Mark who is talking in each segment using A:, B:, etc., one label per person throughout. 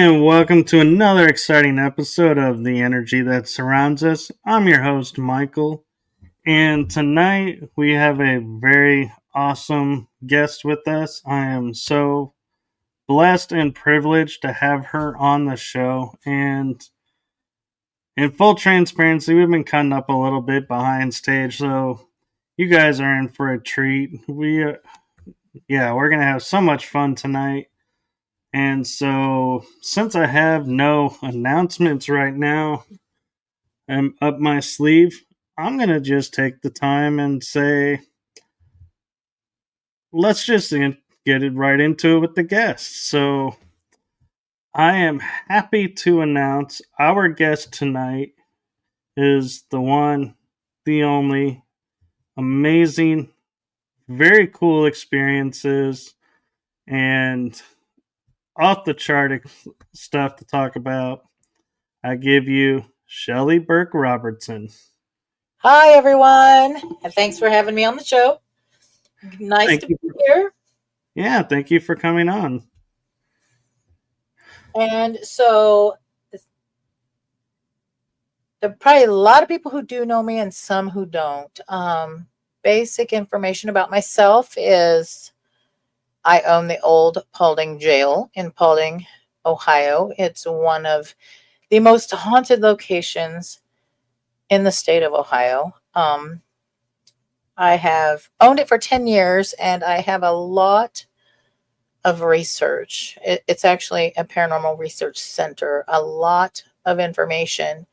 A: And welcome to another exciting episode of The Energy That Surrounds Us. I'm your host, Michael, and tonight we have a very awesome guest with us. I am so blessed and privileged to have her on the show. And in full transparency, we've been cutting up a little bit behind stage, so you guys are in for a treat. We're going to have so much fun tonight. And so, since I have no announcements right now up my sleeve, I'm going to just take the time and say, let's just get it right into it with the guests. So, I am happy to announce our guest tonight is the one, the only, amazing, very cool experiences, and off the chart stuff to talk about. I give you Shelly Burk Robertson.
B: Hi, everyone, and thanks for having me on the show. Nice
A: Thank
B: to
A: you.
B: be here.
A: Yeah, thank you for coming on.
B: And so, there are probably a lot of people who do know me and some who don't. Basic information about myself is I own the old Paulding Jail in Paulding, Ohio. It's one of the most haunted locations in the state of Ohio. I have owned it for 10 years, and I have a lot of research. It's actually a paranormal research center. A lot of information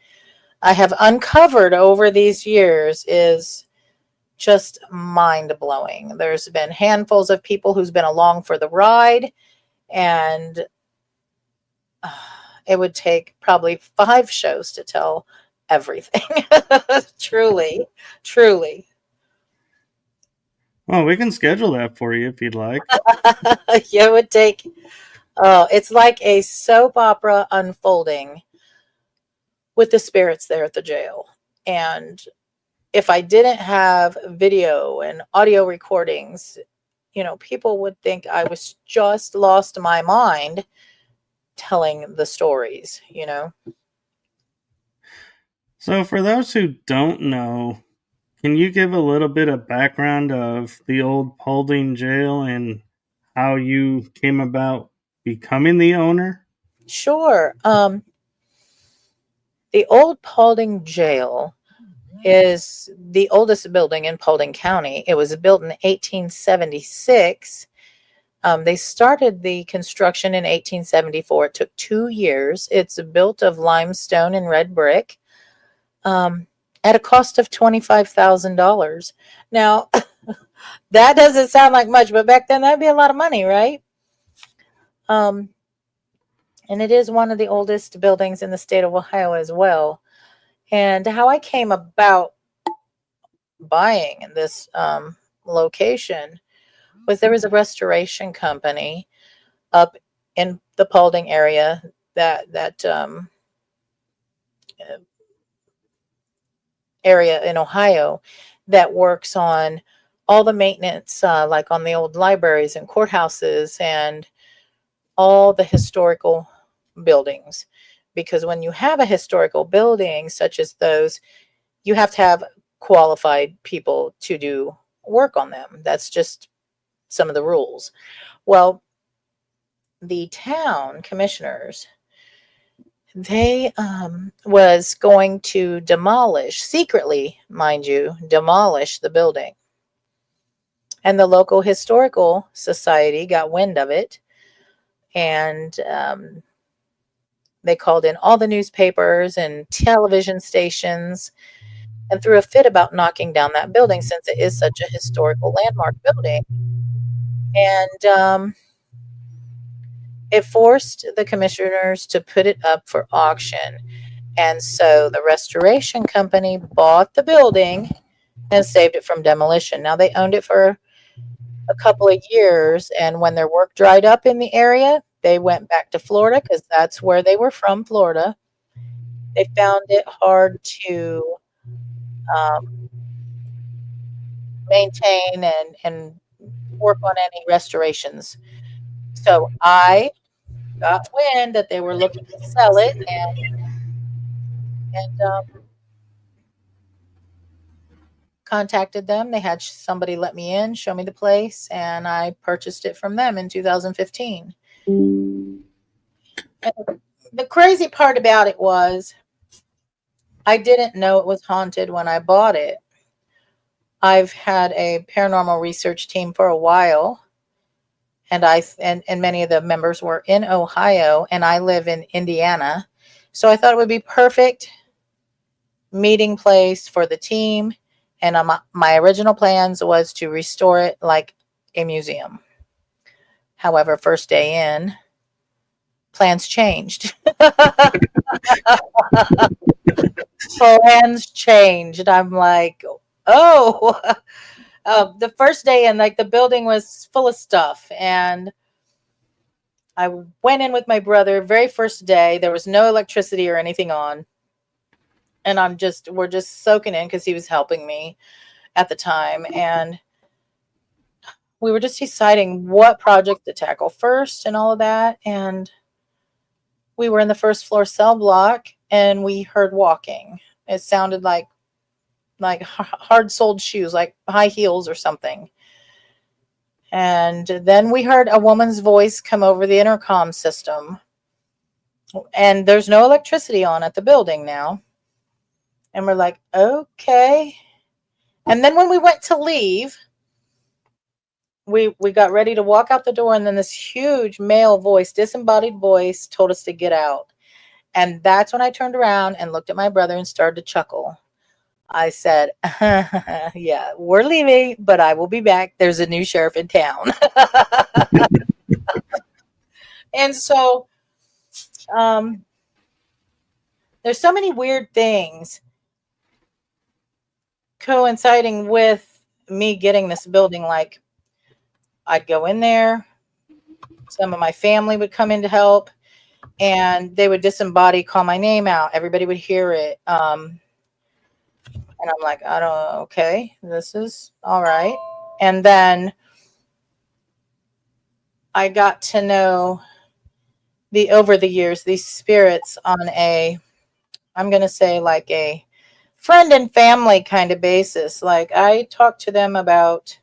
B: I have uncovered over these years is just mind blowing. There's been handfuls of people who's been along for the ride, and it would take probably 5 shows to tell everything. Truly, truly.
A: Well, we can schedule that for you if you'd like.
B: It would take, it's like a soap opera unfolding with the spirits there at the jail. And if I didn't have video and audio recordings, people would think I was just lost my mind telling the stories.
A: So, for those who don't know, can you give a little bit of background of the old Paulding Jail and how you came about becoming the owner?
B: Sure. The old Paulding Jail is the oldest building in Paulding County. It was built in 1876. They started the construction in 1874. It took 2 years. It's built of limestone and red brick at a cost of $25,000. Now, that doesn't sound like much, but back then that'd be a lot of money, right? And it is one of the oldest buildings in the state of Ohio as well. And how I came about buying this location was there was a restoration company up in the Paulding area that area in Ohio that works on all the maintenance, like on the old libraries and courthouses and all the historical buildings. Because when you have a historical building such as those, you have to have qualified people to do work on them. That's just some of the rules. Well, the town commissioners, they was going to demolish, secretly, mind you, demolish the building. And the local historical society got wind of it, and they called in all the newspapers and television stations and threw a fit about knocking down that building since it is such a historical landmark building. And it forced the commissioners to put it up for auction. And so the restoration company bought the building and saved it from demolition. Now, they owned it for a couple of years, and when their work dried up in the area, they went back to Florida because that's where they were from, Florida. They found it hard to maintain and work on any restorations. So I got wind that they were looking to sell it, and contacted them. They had somebody let me in, show me the place, and I purchased it from them in 2015. And the crazy part about it was I didn't know it was haunted when I bought it. I've had a paranormal research team for a while, and many of the members were in Ohio, and I live in Indiana. So I thought it would be perfect meeting place for the team. And my original plans was to restore it like a museum. However, first day in, plans changed. Plans changed. I'm like, oh, the first day in, like the building was full of stuff, and I went in with my brother. Very first day, there was no electricity or anything on, and we're just soaking in because he was helping me at the time, and we were just deciding what project to tackle first and all of that. And we were in the first floor cell block, and we heard walking. It sounded like hard soled shoes, like high heels or something. And then we heard a woman's voice come over the intercom system. And there's no electricity on at the building now. And we're like, okay. And then when we went to leave, we got ready to walk out the door, and then this huge male voice, disembodied voice, told us to get out. And that's when I turned around and looked at my brother and started to chuckle. I said, yeah, we're leaving, but I will be back. There's a new sheriff in town. And so there's so many weird things coinciding with me getting this building. Like, I'd go in there, some of my family would come in to help, and they would disembody, call my name out. Everybody would hear it. And I'm like, I don't, okay, this is all right. And then I got to know over the years, these spirits on I'm going to say like a friend and family kind of basis. Like, I talk to them about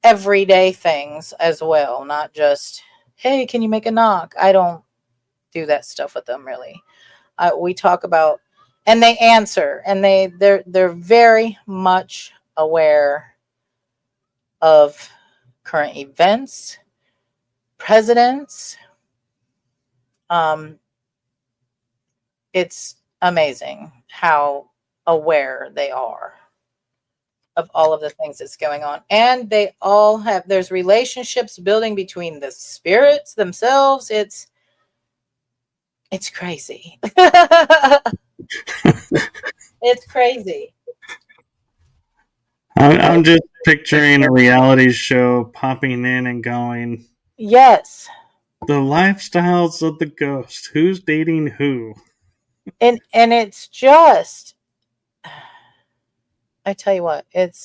B: everyday things as well, not just, hey, can you make a knock? I don't do that stuff with them really. We talk about, and they answer, and they're very much aware of current events, presidents. It's amazing how aware they are of all of the things that's going on. And they all there's relationships building between the spirits themselves. It's crazy. It's crazy.
A: I'm just picturing a reality show popping in and going,
B: Yes.
A: the lifestyles of the ghost. Who's dating who?
B: And it's just, I tell you what, it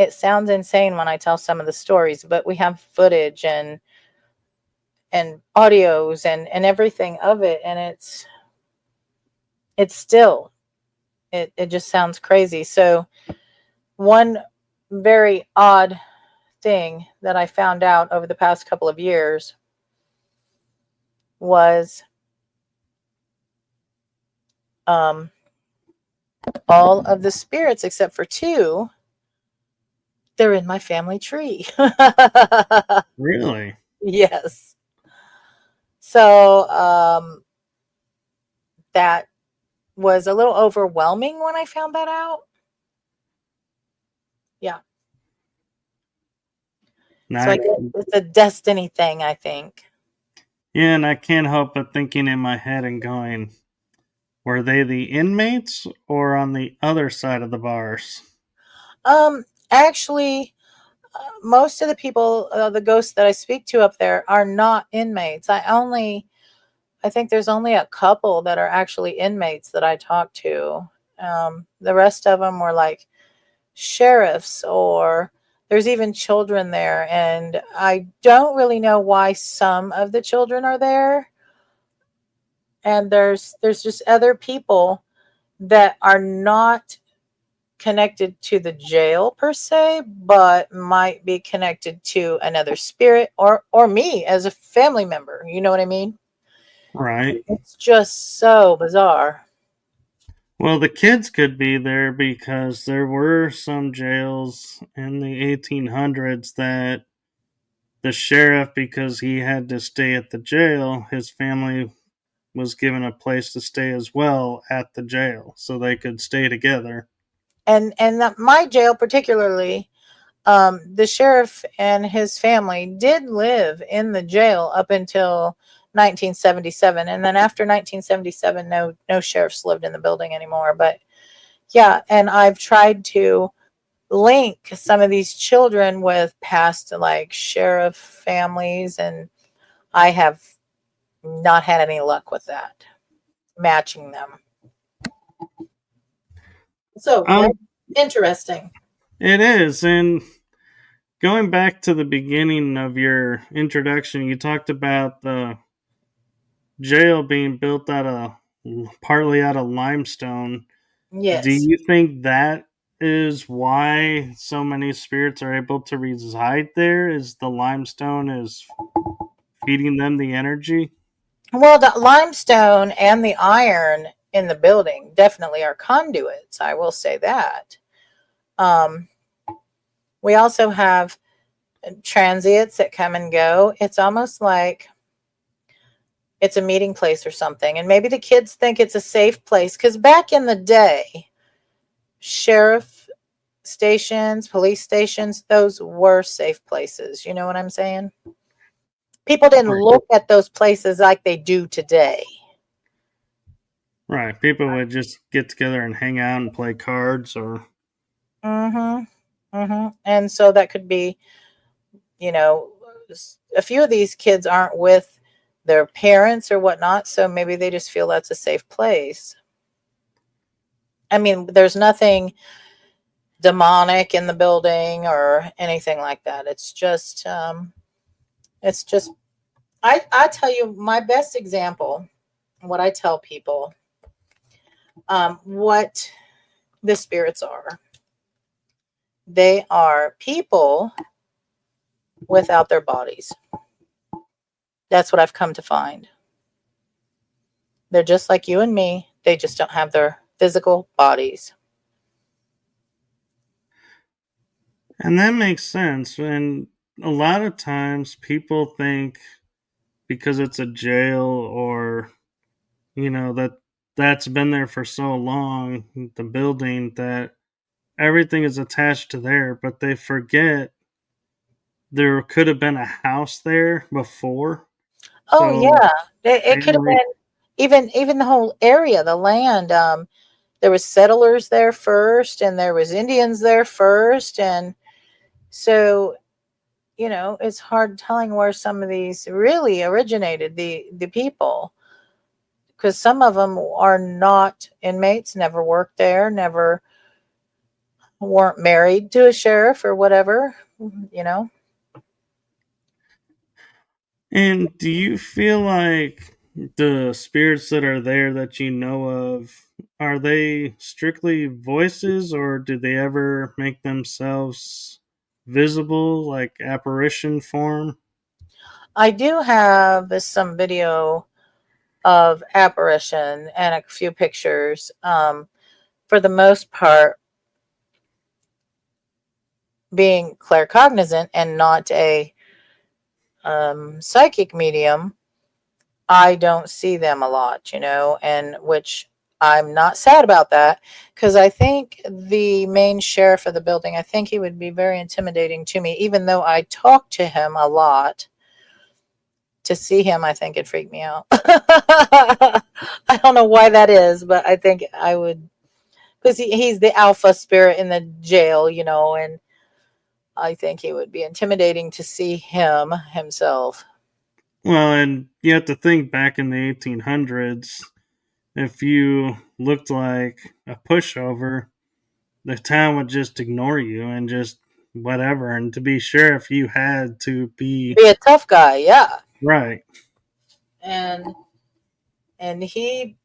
B: sounds insane when I tell some of the stories, but we have footage and audios and everything of it, and it's still, it just sounds crazy. So one very odd thing that I found out over the past couple of years was all of the spirits except for two, they're in my family tree.
A: Really?
B: Yes. So that was a little overwhelming when I found that out. Yeah. So I guess it's a destiny thing, I think.
A: Yeah, and I can't help but thinking in my head and going, were they the inmates or on the other side of the bars?
B: Actually, most of the people, the ghosts that I speak to up there are not inmates. I think there's only a couple that are actually inmates that I talk to. The rest of them were like sheriffs or There's even children there, and I don't really know why some of the children are there. And there's just other people that are not connected to the jail per se, but might be connected to another spirit or me as a family member. You know what I mean?
A: Right.
B: It's just so bizarre.
A: Well, the kids could be there because there were some jails in the 1800s that the sheriff, because he had to stay at the jail, his family was given a place to stay as well at the jail so they could stay together.
B: My jail particularly, the sheriff and his family did live in the jail up until 1977, and then after 1977, no sheriffs lived in the building anymore. But yeah, and I've tried to link some of these children with past like sheriff families, and I have not had any luck with that matching them. So
A: Um,
B: that's interesting.
A: it is. And going back to the beginning of your introduction, you talked about the jail being built out of partly out of limestone. Do
B: Yes.
A: you think that is why so many spirits are able to reside there? Is the limestone is feeding them the energy?
B: Well, the limestone and the iron in the building definitely are conduits. I will say that. Um, we also have transients that come and go. It's almost like it's a meeting place or something. And maybe the kids think it's a safe place because back in the day, sheriff stations, police stations, those were safe places. You know what I'm saying? People didn't
A: Right.
B: look at those places like they do today.
A: Right. People would just get together and hang out and play cards or
B: Mm-hmm. Mm-hmm. And so that could be, you know, a few of these kids aren't with their parents or whatnot, so maybe they just feel that's a safe place. I mean, there's nothing demonic in the building or anything like that. It's just I tell you my best example, what I tell people, what the spirits are. They are people without their bodies. That's what I've come to find. They're just like you and me. They just don't have their physical bodies.
A: and that makes sense. And a lot of times people think because it's a jail or that that's been there for so long, the building, that everything is attached to there, but they forget there could have been a house there before.
B: Oh
A: So
B: yeah, it could have
A: family,
B: been even the whole area, the land. There was settlers there first, and there was Indians there first, and so it's hard telling where some of these really originated. The people, because some of them are not inmates, never worked there, never weren't married to a sheriff or whatever. You know,
A: and do you feel like the spirits that are there that you know of, are they strictly voices or do they ever make themselves visible, like apparition form?
B: I do have some video of apparition and a few pictures. For the most part, being claircognizant and not a psychic medium, I don't see them a lot, and which I'm not sad about that because I think the main sheriff of the building, I think he would be very intimidating to me, even though I talk to him a lot. To see him, I think it'd freak me out. I don't know why that is, but I think I would because he's the alpha spirit in the jail, and I think he would be intimidating to see him himself.
A: Well, and you have to think back in the 1800s, if you looked like a pushover, the town would just ignore you and just whatever. And to be sheriff, you had to be
B: Be a tough guy, yeah.
A: right.
B: And he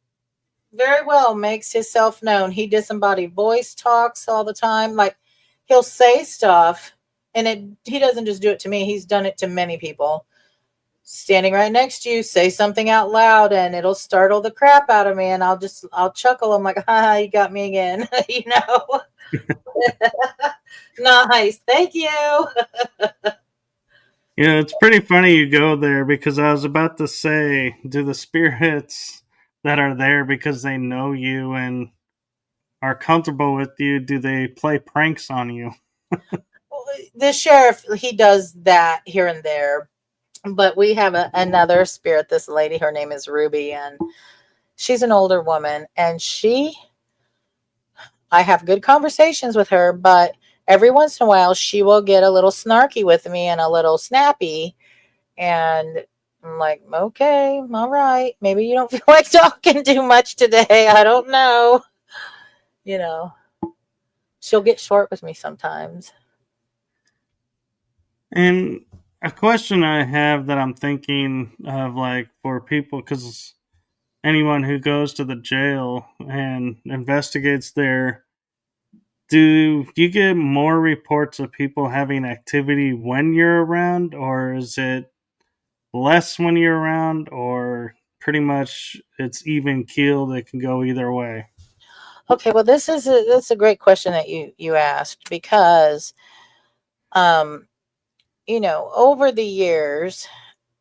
B: very well makes himself known. He disembodied voice talks all the time. Like he'll say stuff, and he doesn't just do it to me. He's done it to many people. Standing right next to you, say something out loud, and it'll startle the crap out of me, and I'll chuckle. I'm like, "Ha, you got me again," you know. Nice, thank you.
A: Yeah, it's pretty funny you go there because I was about to say, do the spirits that are there because they know you and are comfortable with you, do they play pranks on you?
B: The sheriff, he does that here and there, but we have another spirit. This lady, her name is Ruby, and she's an older woman, and I have good conversations with her, but every once in a while she will get a little snarky with me and a little snappy. And I'm like, okay, all right. Maybe you don't feel like talking too much today. I don't know. You know, she'll get short with me sometimes.
A: And a question I have that I'm thinking of, like, for people, because anyone who goes to the jail and investigates there, do you get more reports of people having activity when you're around, or is it less when you're around, or pretty much it's even keeled? It can go either way.
B: Okay, well, that's a great question that you asked because, um, over the years,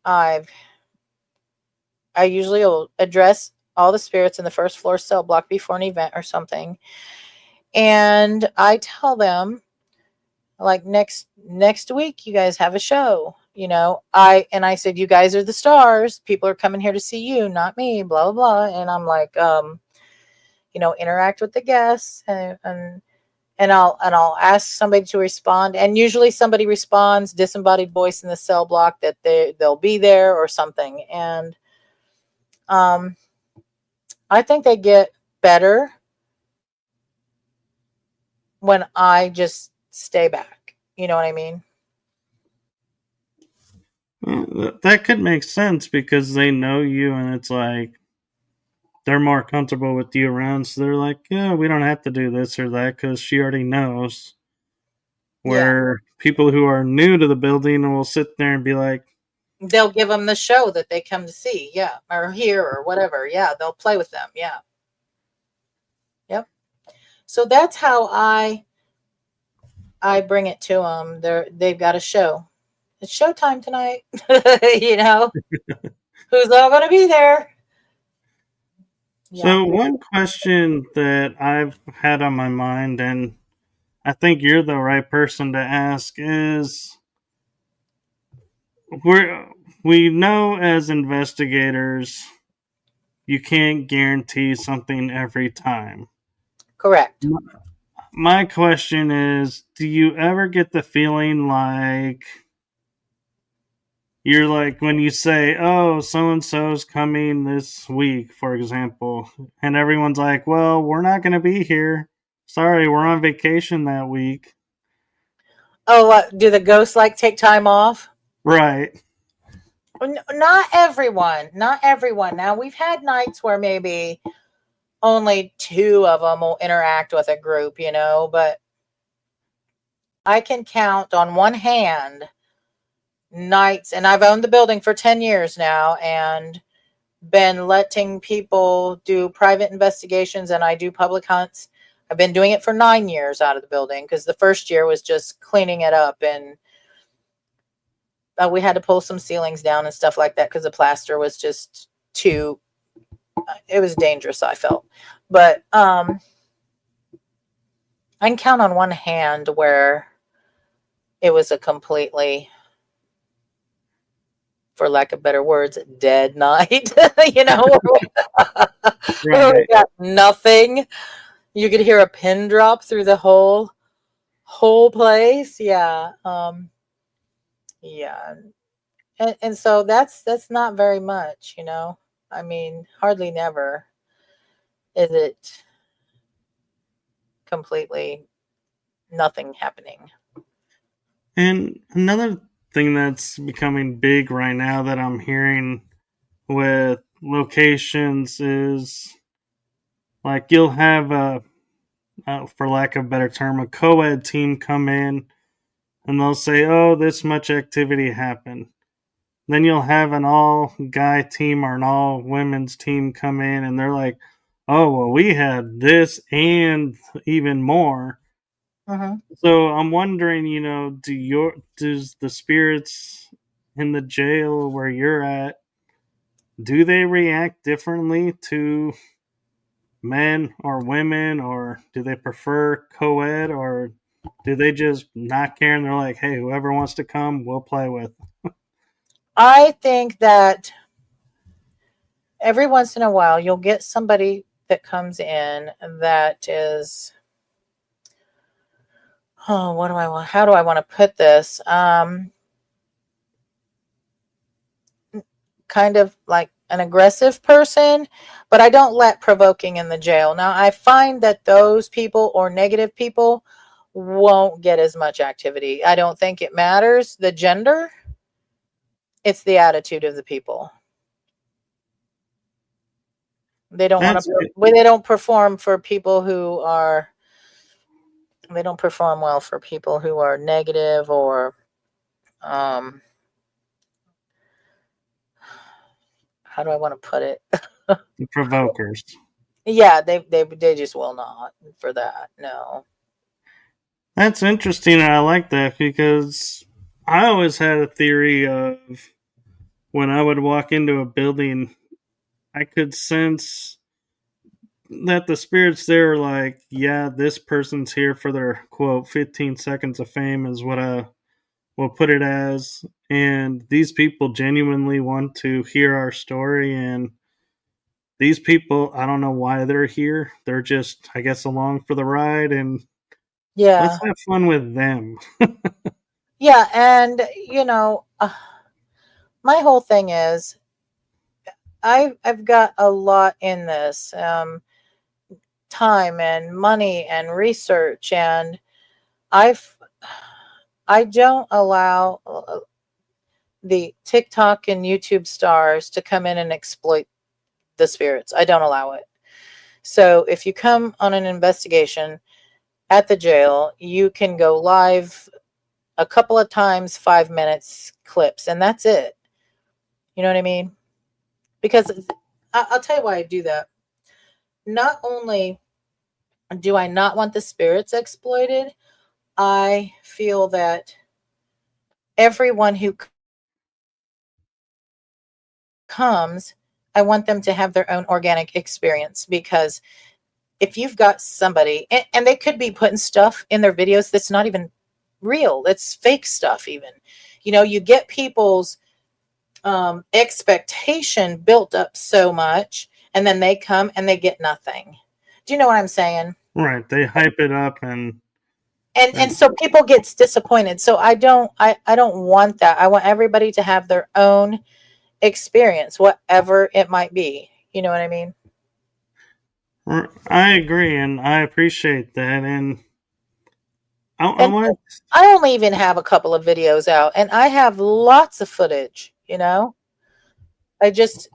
B: I've I usually will address all the spirits in the first floor cell block before an event or something, and I tell them like next week you guys have a show. I said you guys are the stars. People are coming here to see you, not me. Blah blah blah. And I'm like, interact with the guests, and I'll ask somebody to respond, and usually somebody responds, disembodied voice in the cell block, that they'll be there or something. And um, I think they get better when I just stay back. You know what I mean?
A: That could make sense because they know you, and it's like they're more comfortable with you around, so they're like, yeah, we don't have to do this or that because she already knows.
B: Yeah.
A: Where people who are new to the building will sit there and be like,
B: They'll give them the show that they come to see. Yeah. Or hear or whatever. Yeah. They'll play with them. Yeah. Yep. So that's how I bring it to them. They've got a show. It's showtime tonight. you know, who's all going to be there? Yeah.
A: so one question that I've had on my mind, and I think you're the right person to ask, is we know as investigators you can't guarantee something every time.
B: Correct.
A: My question is, do you ever get the feeling like you're like when you say, "Oh, so and so's coming this week," for example, and everyone's like, "Well, we're not going to be here. Sorry, we're on vacation that week."
B: Oh, do the ghosts like take time off?
A: Right.
B: Not everyone. Not everyone. Now, we've had nights where maybe only two of them will interact with a group, but I can count on one hand nights, and I've owned the building for 10 years now and been letting people do private investigations, and I do public hunts. I've been doing it for 9 years out of the building because the first year was just cleaning it up, and we had to pull some ceilings down and stuff like that because the plaster was just too, it was dangerous, I felt. But I can count on one hand where it was a completely, for lack of better words, dead night, where we
A: Right.
B: got nothing. You could hear a pin drop through the whole place. Yeah. Yeah. And so that's not very much. I mean, hardly never is it completely nothing happening.
A: And another thing that's becoming big right now that I'm hearing with locations is like you'll have for lack of a better term, a co-ed team come in and they'll say, "Oh, this much activity happened." Then you'll have an all guy team or an all women's team come in and they're like, "Oh, well, we had this and even more."
B: Hmm.
A: So I'm wondering, does the spirits in the jail where you're at, do they react differently to men or women, or do they prefer co-ed, or do they just not care and they're like, hey, whoever wants to come, we'll play with?
B: I think that every once in a while you'll get somebody that comes in that is, oh, what do I want? How do I want to put this? Kind of like an aggressive person, but I don't let provoking in the jail. Now, I find that those people or negative people won't get as much activity. I don't think it matters the gender, it's the attitude of the people. They don't want
A: That's
B: to, they don't perform for people who are, they don't perform well for people who are negative or, um, how do I want to put it?
A: the provokers.
B: Yeah, they just will not for that. No.
A: That's interesting, and I like that because I always had a theory of when I would walk into a building, I could sense that the spirits there are like, yeah, this person's here for their quote 15 seconds of fame, is what I will put it as. And these people genuinely want to hear our story. And these people, I don't know why they're here. They're just, I guess, along for the ride. And let's
B: Yeah.
A: have fun with them.
B: Yeah, and my whole thing is I've got a lot in this, time and money and research, and I've I don't allow the TikTok and YouTube stars to come in and exploit the spirits. I don't allow it. So if you come on an investigation at the jail, you can go live a couple of times, 5 minutes clips, and that's it. You know what I mean? Because I'll tell you why I do that. Not only do I not want the spirits exploited, I feel that everyone who comes, I want them to have their own organic experience. Because if you've got somebody, and they could be putting stuff in their videos that's not even real, it's fake stuff, even. You get people's expectation built up so much, and then they come and they get nothing. Do you know what I'm saying?
A: Right. They hype it up
B: And so people gets disappointed. So I don't want that. I want everybody to have their own experience, whatever it might be. You know what I mean?
A: I agree and I appreciate that. And I
B: And
A: want
B: I only even have a couple of videos out, and I have lots of footage. I just,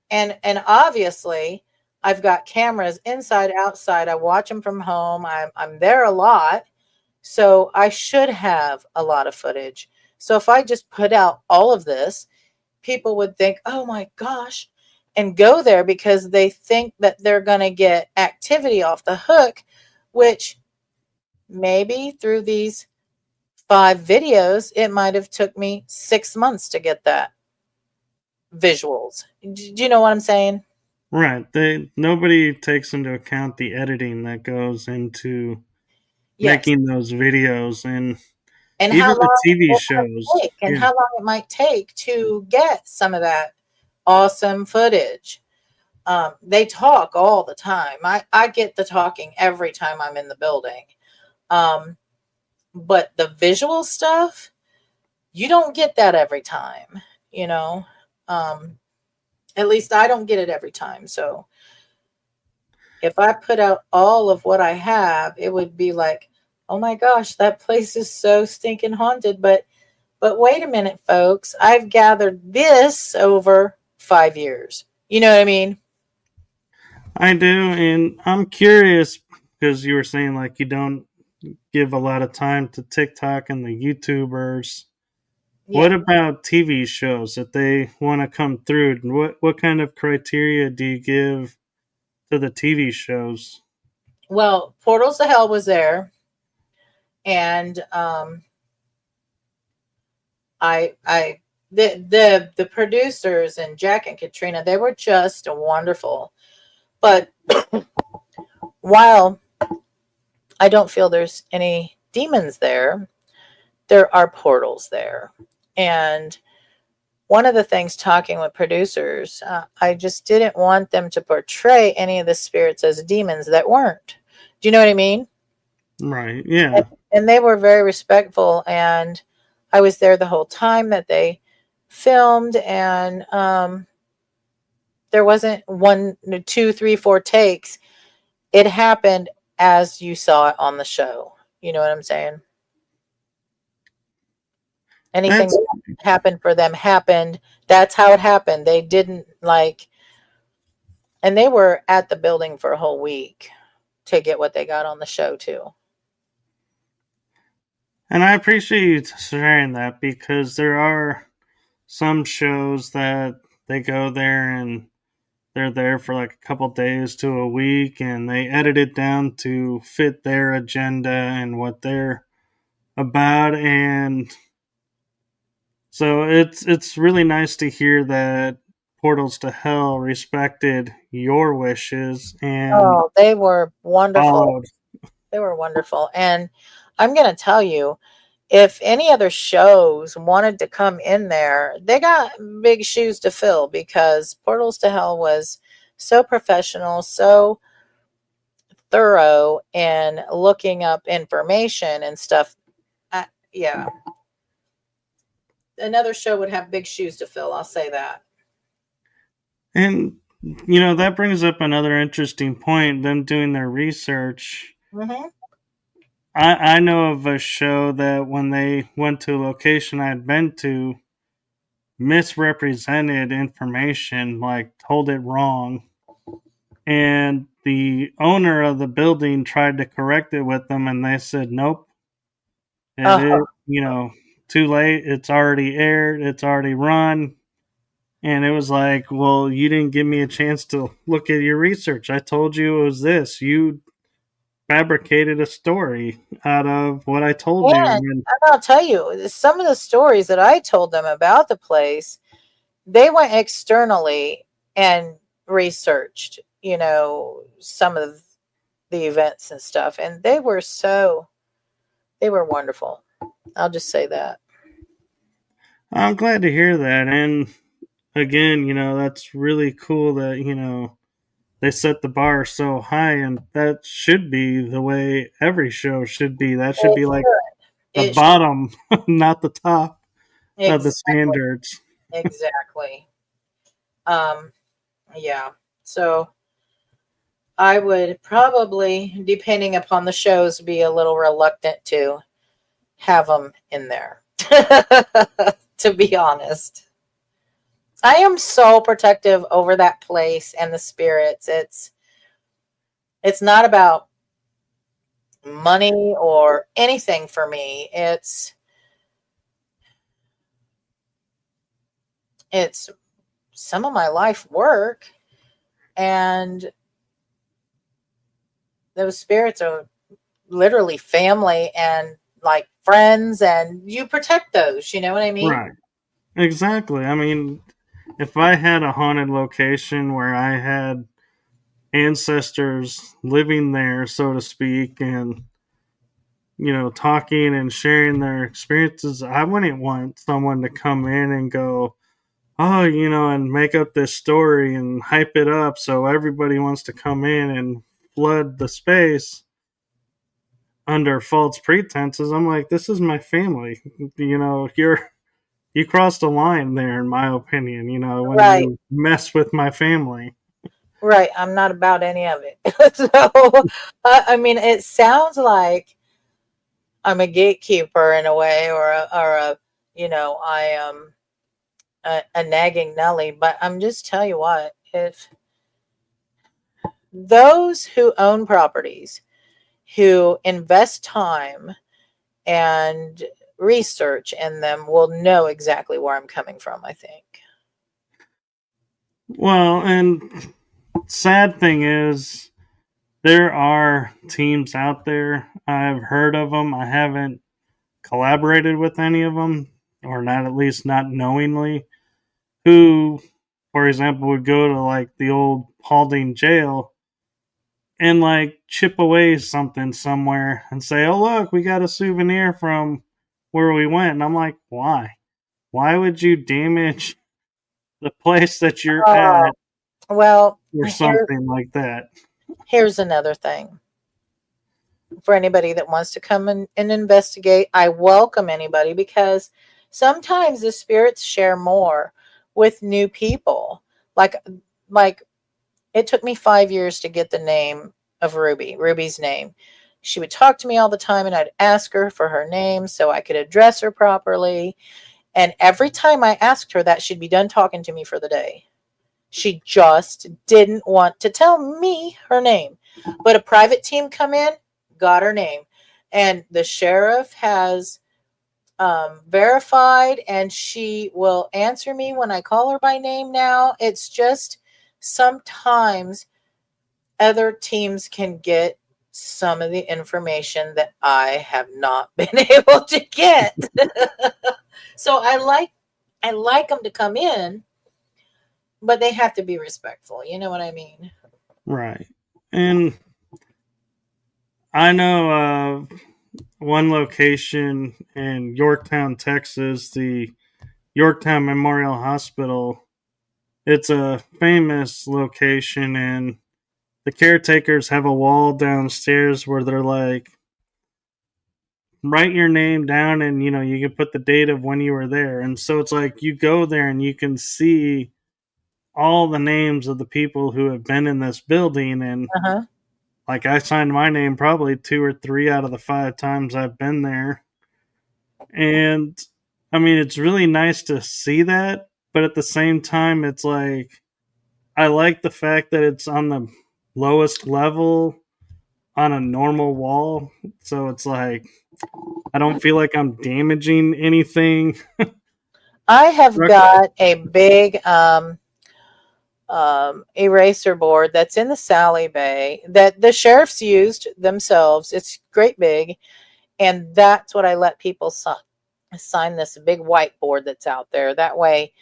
B: and obviously I've got cameras inside, outside. I watch them from home. I'm there a lot. So I should have a lot of footage. So if I just put out all of this, people would think, oh my gosh, and go there because they think that they're going to get activity off the hook, which maybe through these 5 videos, it might have took me 6 months to get that visuals. Do you know what I'm saying?
A: right. Nobody takes into account the editing that goes into
B: Yes.
A: making those videos and
B: And how
A: even the
B: long
A: TV
B: it
A: shows.
B: might take, and
A: Yeah.
B: how long it might take to get some of that awesome footage. They talk all the time. I get the talking every time I'm in the building. Um, but the visual stuff, you don't get that every time, you know. Um, at least I don't get it every time. So if I put out all of what I have, it would be like Oh my gosh, that place is so stinking haunted. But wait a minute, folks. I've gathered this over 5 years. You know what I mean?
A: I do, and I'm curious because you were saying like you don't give a lot of time to TikTok and the YouTubers.
B: Yeah.
A: What about TV shows that they want to come through? What kind of criteria do you give to the TV shows?
B: Well, Portals to Hell was there, and I the producers and Jack and Katrina, they were just wonderful. But while I don't feel there's any demons there, there are portals there. And one of the things talking with producers, I just didn't want them to portray any of the spirits as demons that weren't. Do you know what I mean?
A: Right.
B: And,
A: Yeah.
B: and they were very respectful. And I was there the whole time that they filmed. And there wasn't one, two, three, four takes. It happened as you saw it on the show. You know what I'm saying? Anything
A: That's
B: that happened for them happened. That's how it happened. They didn't like, and they were at the building for a whole week to get what they got on the show too.
A: and I appreciate you sharing that because there are some shows that they go there and they're there for like a couple days to a week and they edit it down to fit their agenda and what they're about, and so it's really nice to hear that Portals to Hell respected your wishes and
B: Oh, they were wonderful.
A: followed.
B: They were wonderful. And I'm going to tell you, if any other shows wanted to come in there, they got big shoes to fill because Portals to Hell was so professional, so thorough in looking up information and stuff. Yeah, another show would have big shoes to fill. I'll say that.
A: And you know that brings up another interesting point. Them doing their research.
B: Hmm.
A: I know of a show that when they went to a location I had been to, misrepresented information, like told it wrong, and the owner of the building tried to correct it with them, and they said, "Nope, it
B: Uh,
A: is too late. It's already aired. It's already run." And it was like, well, you didn't give me a chance to look at your research. I told you it was this. You fabricated a story out of what I told you.
B: and
A: And
B: I'll tell you, some of the stories that I told them about the place, they went externally and researched, some of the events and stuff. And they were wonderful. I'll just say that.
A: I'm glad to hear that. And again, that's really cool that, they set the bar so high, and that should be the way every show should be. That should
B: It
A: be like
B: should.
A: the
B: It should.
A: bottom, not the top of the
B: Exactly.
A: standards.
B: Exactly. Um, yeah. So I would probably, depending upon the shows, be a little reluctant to have them in there. To be honest, I am so protective over that place and the spirits. It's not about money or anything for me. It's some of my life work, and those spirits are literally family and like friends, and you protect those. You know what I mean?
A: Right. Exactly. I mean, if I had a haunted location where I had ancestors living there, so to speak, and talking and sharing their experiences, I wouldn't want someone to come in and go, "Oh, and make up this story and hype it up so everybody wants to come in and flood the space under false pretenses." I'm like, this is my family. You crossed a line there, in my opinion. When
B: Right,
A: you mess with my family.
B: right. I'm not about any of it. So, I mean, it sounds like I'm a gatekeeper in a way, or a I am a nagging Nelly. But I'm just tell you what, if those who own properties, who invest time and research in them, will know exactly where I'm coming from, I think.
A: Well, and sad thing is, there are teams out there. I've heard of them. I haven't collaborated with any of them, or not at least not knowingly. Who, for example, would go to like the old Paulding jail and like chip away something somewhere and say, "Oh look, we got a souvenir from where we went." And I'm like, "Why? Why would you damage the place that you're
B: Oh,
A: at
B: well,
A: or something like that?"
B: here's another thing. For anybody that wants to come and investigate, I welcome anybody, because sometimes the spirits share more with new people. Like like it took me 5 years to get the name of Ruby's name. She would talk to me all the time, and I'd ask her for her name so I could address her properly. And every time I asked her that, she'd be done talking to me for the day. She just didn't want to tell me her name. But a private team come in, got her name. And the sheriff has verified, and she will answer me when I call her by name now. It's just sometimes other teams can get some of the information that I have not been able to get. So I like them to come in, but they have to be respectful. You know what I mean?
A: Right. And I know one location in Yorktown, Texas, the Yorktown Memorial Hospital. It's a famous location, and the caretakers have a wall downstairs where they're like, write your name down, and you can put the date of when you were there. And so it's like you go there and you can see all the names of the people who have been in this building. And
B: Uh huh.
A: like I signed my name probably two or three out of the five times I've been there. And I mean, it's really nice to see that, but at the same time, it's like I like the fact that it's on the lowest level on a normal wall. So it's like I don't feel like I'm damaging anything.
B: I have got a big eraser board that's in the Sally Bay that the sheriffs used themselves. It's great big, and that's what I let people sign this big whiteboard that's out there. That way,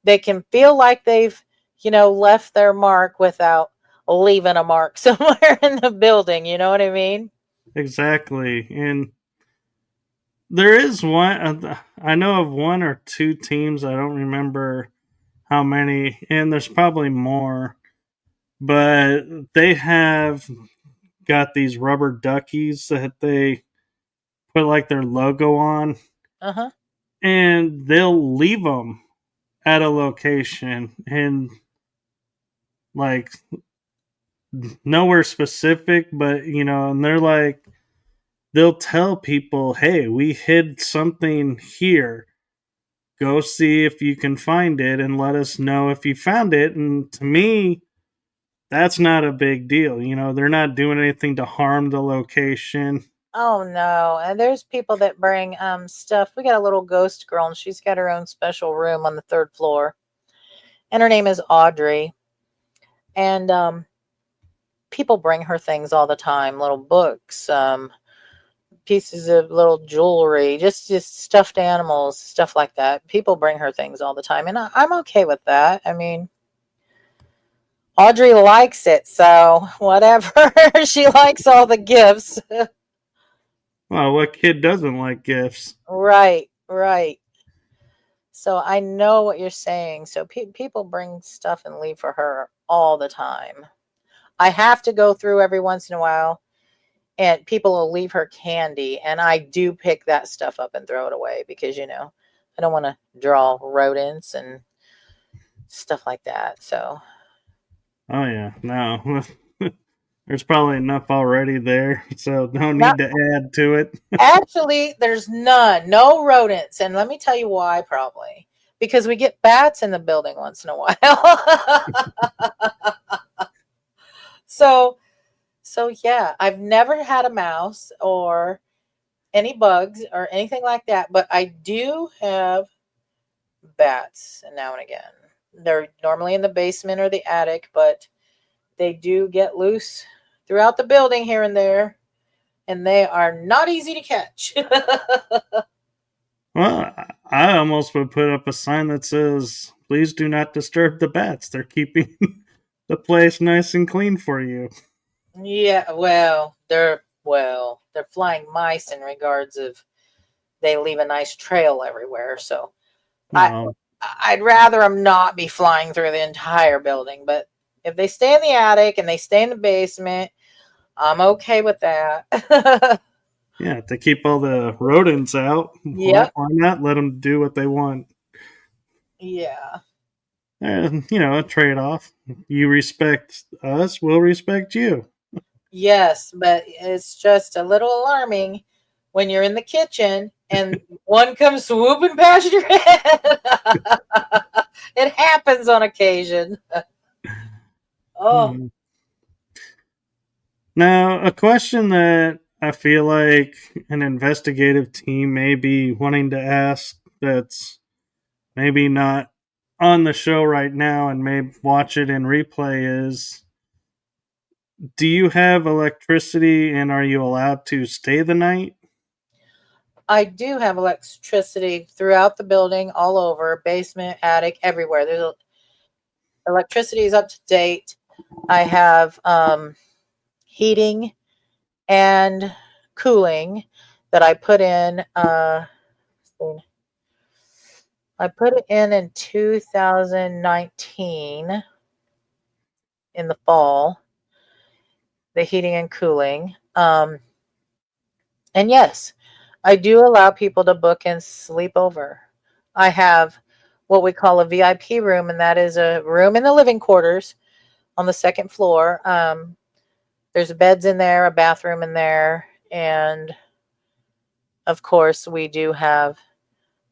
B: they can feel like they've left their mark without leaving a mark somewhere in the building. You know what I mean?
A: Exactly. And there is one, I know of one or two teams, I don't remember how many, and there's probably more, but they have got these rubber duckies that they put like their logo on,
B: Uh huh.
A: and they'll leave them at a location and like nowhere specific, but and they're like, they'll tell people, hey, we hid something here. Go see if you can find it and let us know if you found it. And to me, that's not a big deal. They're not doing anything to harm the location.
B: Oh no. And there's people that bring stuff. We got a little ghost girl, and she's got her own special room on the third floor. And her name is Audrey. And people bring her things all the time, little books, pieces of little jewelry, just stuffed animals, stuff like that. People bring her things all the time, and I'm okay with that. I mean, Audrey likes it, so whatever. She likes all the gifts.
A: Well, what kid doesn't like gifts?
B: Right, right. So I know what you're saying. So people bring stuff and leave for her all the time. I have to go through every once in a while, and people will leave her candy, and I do pick that stuff up and throw it away, because I don't want to draw rodents and stuff like that. So
A: Oh, yeah, no. There's probably enough already there, so no
B: Not
A: need to add to it.
B: actually, there's none, no rodents, and let me tell you why. Probably because we get bats in the building once in a while. so, so yeah, I've never had a mouse or any bugs or anything like that, but I do have bats now and again. They're normally in the basement or the attic, but they do get loose throughout the building here and there, and they are not easy to catch.
A: Well, I almost would put up a sign that says, "Please do not disturb the bats. They're keeping the place nice and clean for you."
B: Yeah, they're flying mice in regards of they leave a nice trail everywhere. So I
A: No,
B: I'd rather them not be flying through the entire building, but if they stay in the attic and they stay in the basement, I'm okay with that.
A: yeah, to keep all the rodents out,
B: Yep.
A: why not let them do what they want?
B: Yeah.
A: A trade off. You respect us, we'll respect you.
B: Yes, but it's just a little alarming when you're in the kitchen and one comes swooping past your head. It happens on occasion. Oh,
A: Hmm. Now, a question that I feel like an investigative team may be wanting to ask that's maybe not on the show right now and may watch it in replay is, do you have electricity and are you allowed to stay the night?
B: I do have electricity throughout the building, all over, basement, attic, everywhere. Electricity is up to date. I have heating and cooling that I put in. I put it in 2019 in the fall, the heating and cooling. And yes, I do allow people to book and sleep over. I have what we call a VIP room, and that is a room in the living quarters on the second floor. There's beds in there, a bathroom in there, and of course, we do have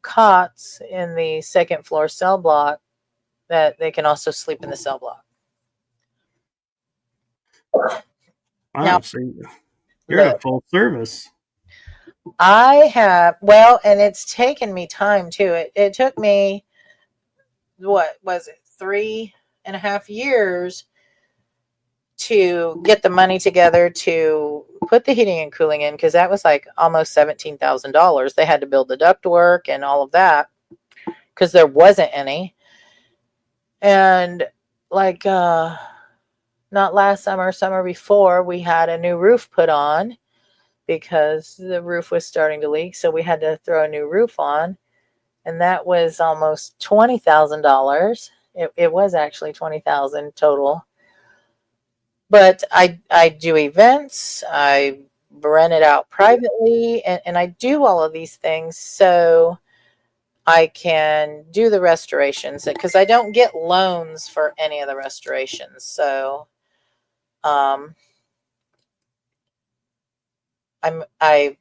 B: cots in the second floor cell block that they can also sleep in the cell block. Now,
A: Wow, so you're a
B: look,
A: full service.
B: I have, well, and it's taken me time too. It took me, what was it, 3.5 years to get the money together to put the heating and cooling in because that was like almost $17,000. They had to build the ductwork and all of that because there wasn't any. And like not last summer, summer before, we had a new roof put on because the roof was starting to leak. So we had to throw a new roof on. And that was almost $20,000. It was actually 20,000 total. But I do events, I rent it out privately, and I do all of these things so I can do the restorations because I don't get loans for any of the restorations. So um, I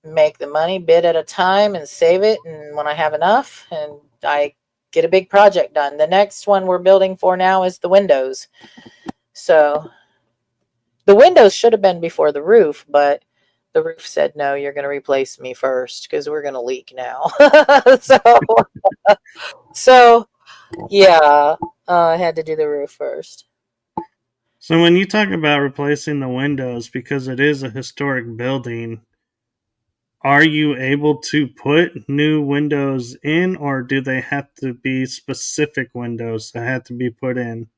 B: make the money bit at a time and save it, and when I have enough, and I get a big project done. The next one we're building for now is the windows. So the windows should have been before the roof, but the roof said no, you're going to replace me first because we're going to leak now. so so yeah, I had to do the roof first.
A: So when you talk about replacing the windows because it is a historic building, are you able to put new windows in or do they have to be specific windows that have to be put in?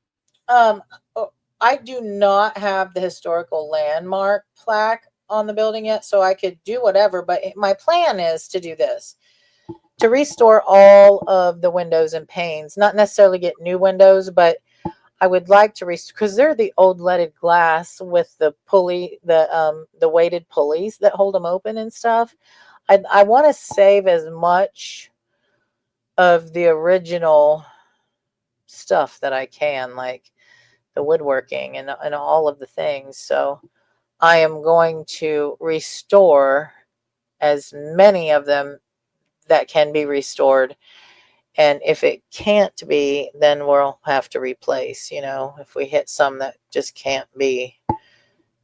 B: Um, oh, I do not have the historical landmark plaque on the building yet, so I could do whatever. But my plan is to do this to restore all of the windows and panes, not necessarily get new windows, but I would like to restore because they're the old leaded glass with the pulley, the weighted pulleys that hold them open and stuff. I want to save as much of the original stuff that I can, like the woodworking and all of the things. So I am going to restore as many of them that can be restored. And if it can't be, then we'll have to replace, if we hit some that just can't be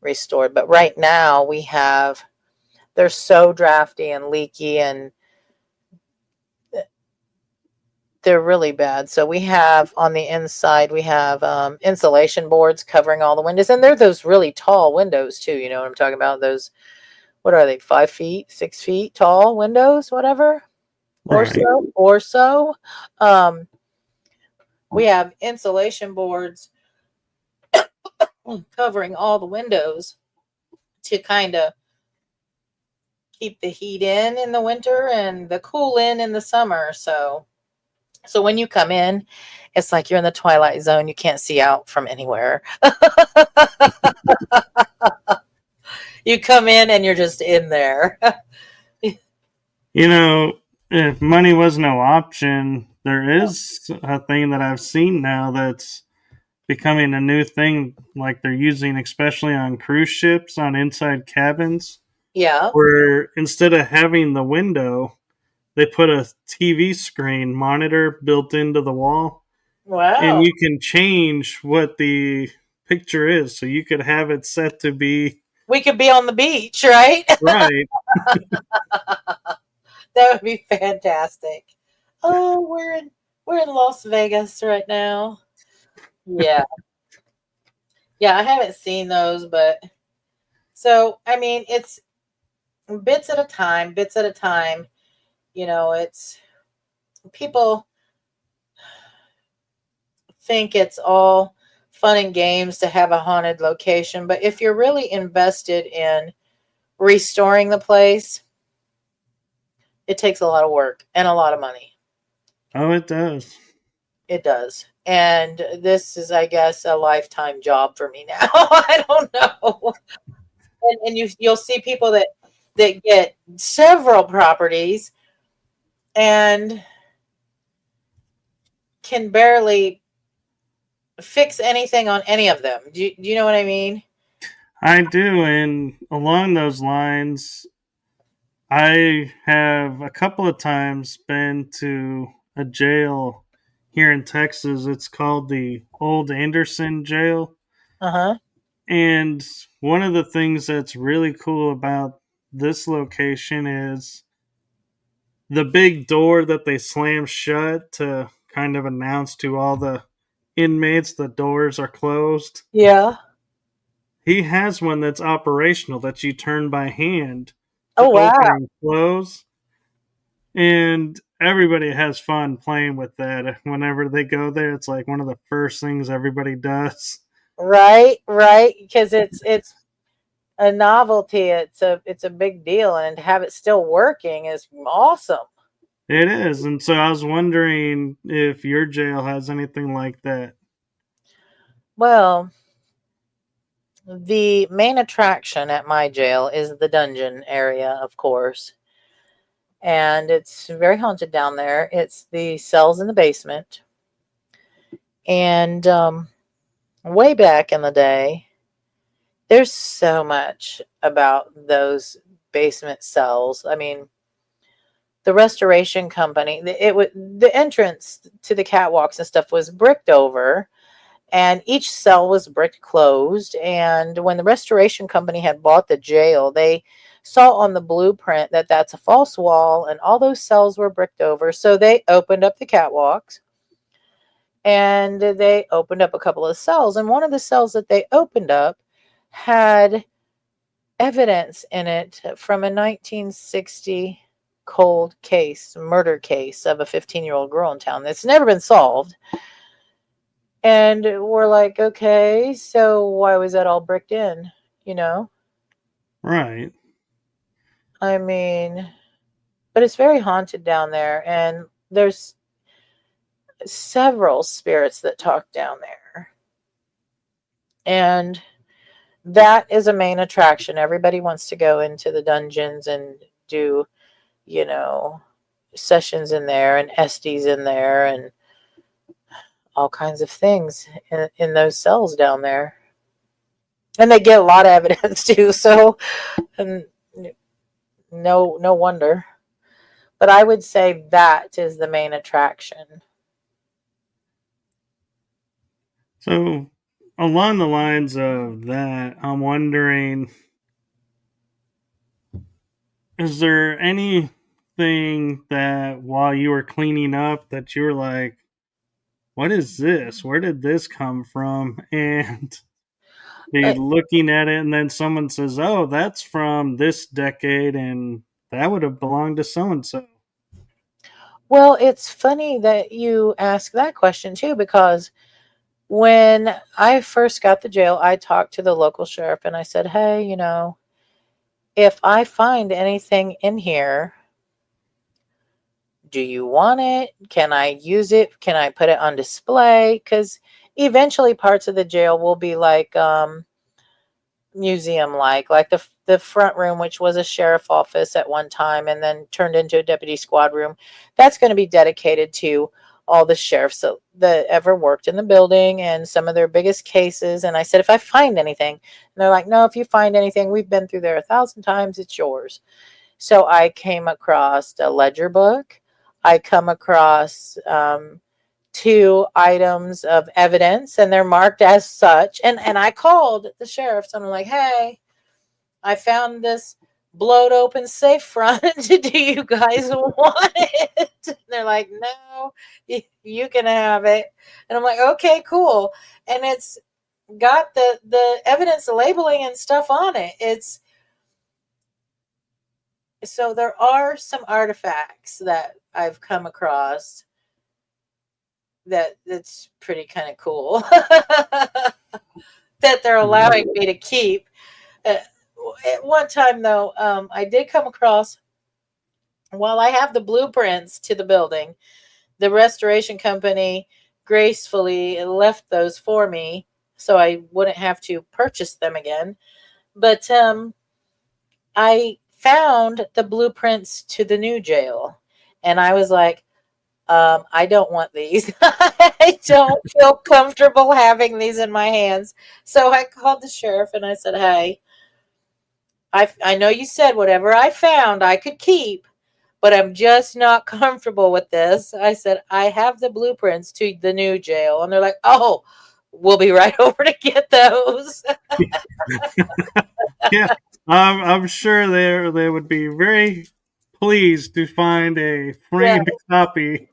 B: restored. But right now they're so drafty and leaky, and they're really bad. So we have on the inside, we have insulation boards covering all the windows. And they're those really tall windows too. You know what I'm talking about? Those, what are they, 5 feet, 6 feet tall windows, whatever,
A: Right.
B: or so. Um, we have insulation boards covering all the windows to kind of keep the heat in the winter and the cool in the summer. So when you come in, it's like you're in the twilight zone. You can't see out from anywhere. You come in and you're just in there.
A: You know, if money was no option, there is a thing that I've seen now that's becoming a new thing, like they're using, especially on cruise ships, on inside cabins,
B: Yeah.
A: where instead of having the window, they put a TV screen monitor built into the wall, and
B: Wow.
A: you can change what the picture is. So you could have it set to be
B: We could be on the beach, right?
A: right.
B: That would be fantastic. Oh, we're in Las Vegas right now. Yeah. Yeah, I haven't seen those, but so I mean, it's bits at a time, bits at a time. It's people think it's all fun and games to have a haunted location, but if you're really invested in restoring the place, it takes a lot of work and a lot of money.
A: Oh, it does.
B: It does. And this is, I guess, a lifetime job for me now. I don't know. And you'll see people that get several properties and can barely fix anything on any of them. Do you know what I mean?
A: I do, and along those lines, I have a couple of times been to a jail here in Texas. It's called the Old Anderson Jail.
B: Uh-huh.
A: And one of the things that's really cool about this location is the big door that they slam shut to kind of announce to all the inmates the doors are closed.
B: Yeah.
A: He has one that's operational that you turn by hand to
B: Oh,
A: open
B: wow.
A: and close. And everybody has fun playing with that. Whenever they go there, it's like one of the first things everybody does.
B: Right, right. Because it's a novelty. It's a big deal, and to have it still working is awesome.
A: It is. And so I was wondering if your jail has anything like that.
B: Well, the main attraction at my jail is the dungeon area, of course. And it's very haunted down there. It's the cells in the basement. And way back in the day, there's so much about those basement cells. I mean, the restoration company, the entrance to the catwalks and stuff was bricked over, and each cell was bricked closed. And when the restoration company had bought the jail, they saw on the blueprint that that's a false wall and all those cells were bricked over. So they opened up the catwalks and they opened up a couple of cells. And one of the cells that they opened up had evidence in it from a 1960 cold case, murder case of a 15-year-old girl in town that's never been solved. And we're like, okay, so why was that all bricked in? You know?
A: Right.
B: I mean, but it's very haunted down there, and there's several spirits that talk down there. And that is a main attraction. Everybody wants to go into the dungeons and do, you know, sessions in there and Estes in there and all kinds of things in those cells down there. And they get a lot of evidence too, so and no wonder. But I would say that is the main attraction.
A: So, along the lines of that, I'm wondering, is there anything that while you were cleaning up that you were like, what is this? Where did this come from? And be
B: But,
A: looking at it, and then someone says, oh, that's from this decade, and that would have belonged to so and so.
B: well, it's funny that you ask that question too, because when I first got the jail, I talked to the local sheriff and I said, hey, if I find anything in here, do you want it? Can I use it? Can I put it on display? Because eventually parts of the jail will be like museum like the front room, which was a sheriff office at one time and then turned into a deputy squad room. That's going to be dedicated to all the sheriffs that ever worked in the building and some of their biggest cases. And I said, if I find anything, and they're like, no, if you find anything, we've been through there 1,000 times, it's yours. So I came across a ledger book. I come across two items of evidence, and they're marked as such. And I called the sheriffs and I'm like, hey, I found this blowed open safe front. Do you guys want it? And they're like, no, you can have it. And I'm like, okay, cool. And it's got the evidence labeling and stuff on it. It's so there are some artifacts that I've come across that's pretty kind of cool that they're allowing me to keep. Uh, at one time, though, I did come across, while I have the blueprints to the building, the restoration company gracefully left those for me so I wouldn't have to purchase them again. But I found the blueprints to the new jail, and I was like, I don't want these. I don't feel comfortable having these in my hands. So I called the sheriff and I said, hey, I know you said whatever I found I could keep, but I'm just not comfortable with this. I said, I have the blueprints to the new jail. And they're like, oh, we'll be right over to get those.
A: Yeah, I'm sure they would be very pleased to find a
B: Yeah.
A: framed copy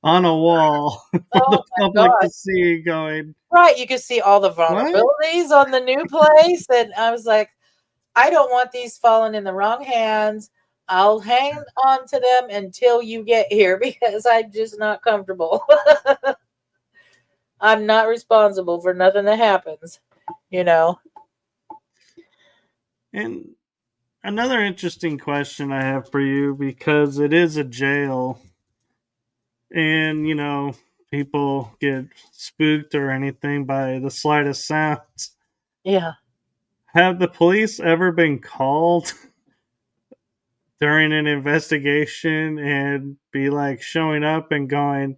A: on a wall for
B: Oh
A: the
B: my
A: public
B: God.
A: to see. Going,
B: Right. You could see all the
A: what?
B: vulnerabilities on the new place. And I was like, I don't want these falling in the wrong hands. I'll hang on to them until you get here because I'm just not comfortable. I'm not responsible for nothing that happens, you know.
A: And another interesting question I have for you, because it is a jail, and people get spooked or anything by the slightest sounds.
B: Yeah.
A: Have the police ever been called during an investigation and be like showing up and going,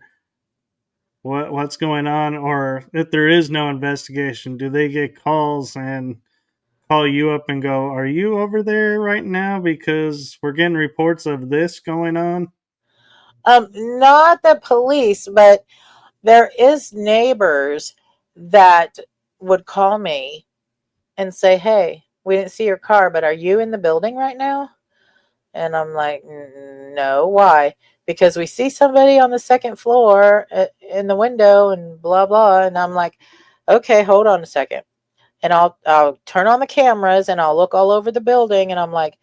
A: what's going on? Or if there is no investigation, do they get calls and call you up and go, are you over there right now because we're getting reports of this going on?
B: Not the police, but there is neighbors that would call me and say, "Hey, we didn't see your car, but are you in the building right now?" And I'm like, "No, why?" Because we see somebody on the second floor in the window and blah blah. And I'm like, "Okay, hold on a second." And I'll turn on the cameras and I'll look all over the building and I'm like,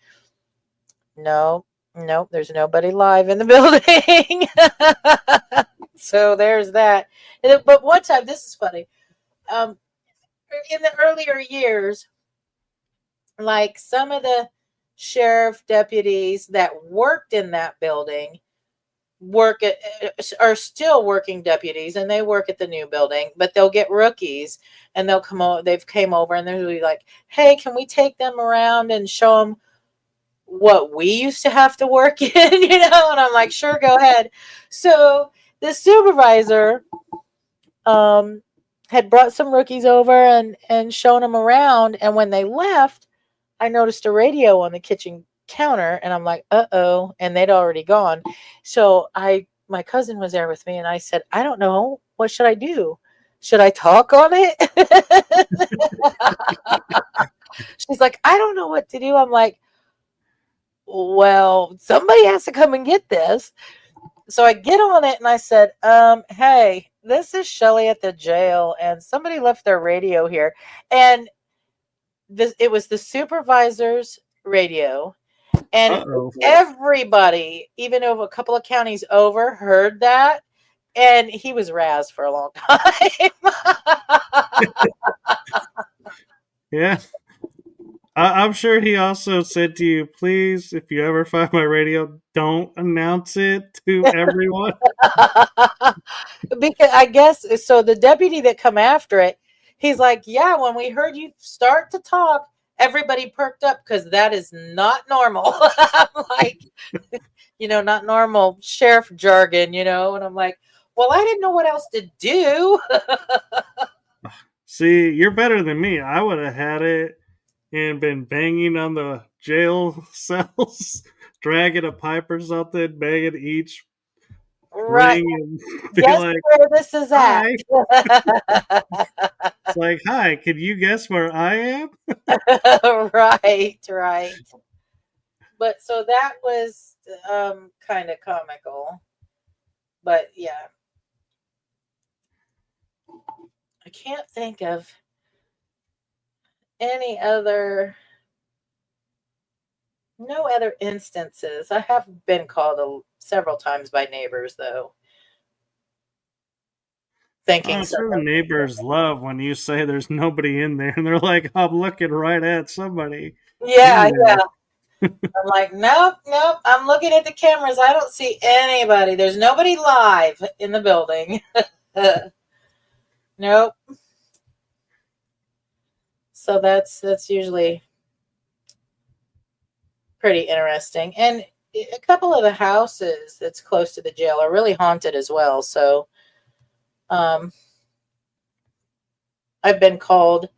B: "No, no, there's nobody live in the building." So there's that. But one time, this is funny. Um, in the earlier years, like some of the sheriff deputies that worked in that building are still working deputies and they work at the new building, but they'll get rookies and they'll come over. They've came over and they'll be like, hey, can we take them around and show them what we used to have to work in? And I'm like, sure, go ahead. So the supervisor had brought some rookies over and shown them around. And when they left, I noticed a radio on the kitchen counter, and I'm like, uh-oh, and they'd already gone. So my cousin was there with me, and I said, I don't know, what should I do? Should I talk on it? She's like, I don't know what to do. I'm like, well, somebody has to come and get this. So I get on it and I said, hey, this is Shelly at the jail, and somebody left their radio here. And it was the supervisor's radio. And
A: Uh-oh.
B: everybody, even over a couple of counties over, heard that. And he was razzed for a long time.
A: Yeah. I'm sure he also said to you, please, if you ever find my radio, don't announce it to everyone.
B: Because I guess so. The deputy that come after it, he's like, yeah, when we heard you start to talk, everybody perked up because that is not normal. I'm like, not normal sheriff jargon, and I'm like, well, I didn't know what else to do.
A: See, you're better than me. I would have had it and been banging on the jail cells, dragging a pipe or something, banging each
B: Right.
A: ring and be
B: Guess
A: like,
B: where this is at.
A: hi. It's like, hi, can you guess where I am?
B: Right. But so that was kind of comical. But yeah, I can't think of any no other instances. I have been called several times by neighbors, though, thinking
A: I'm sure the
B: something.
A: neighbors love when you say there's nobody in there, and they're like, I'm looking right at somebody
B: Yeah,
A: in
B: yeah.
A: there.
B: I'm like, nope. I'm looking at the cameras. I don't see anybody. There's nobody live in the building. Nope. So that's usually pretty interesting. And a couple of the houses that's close to the jail are really haunted as well. So um, I've been called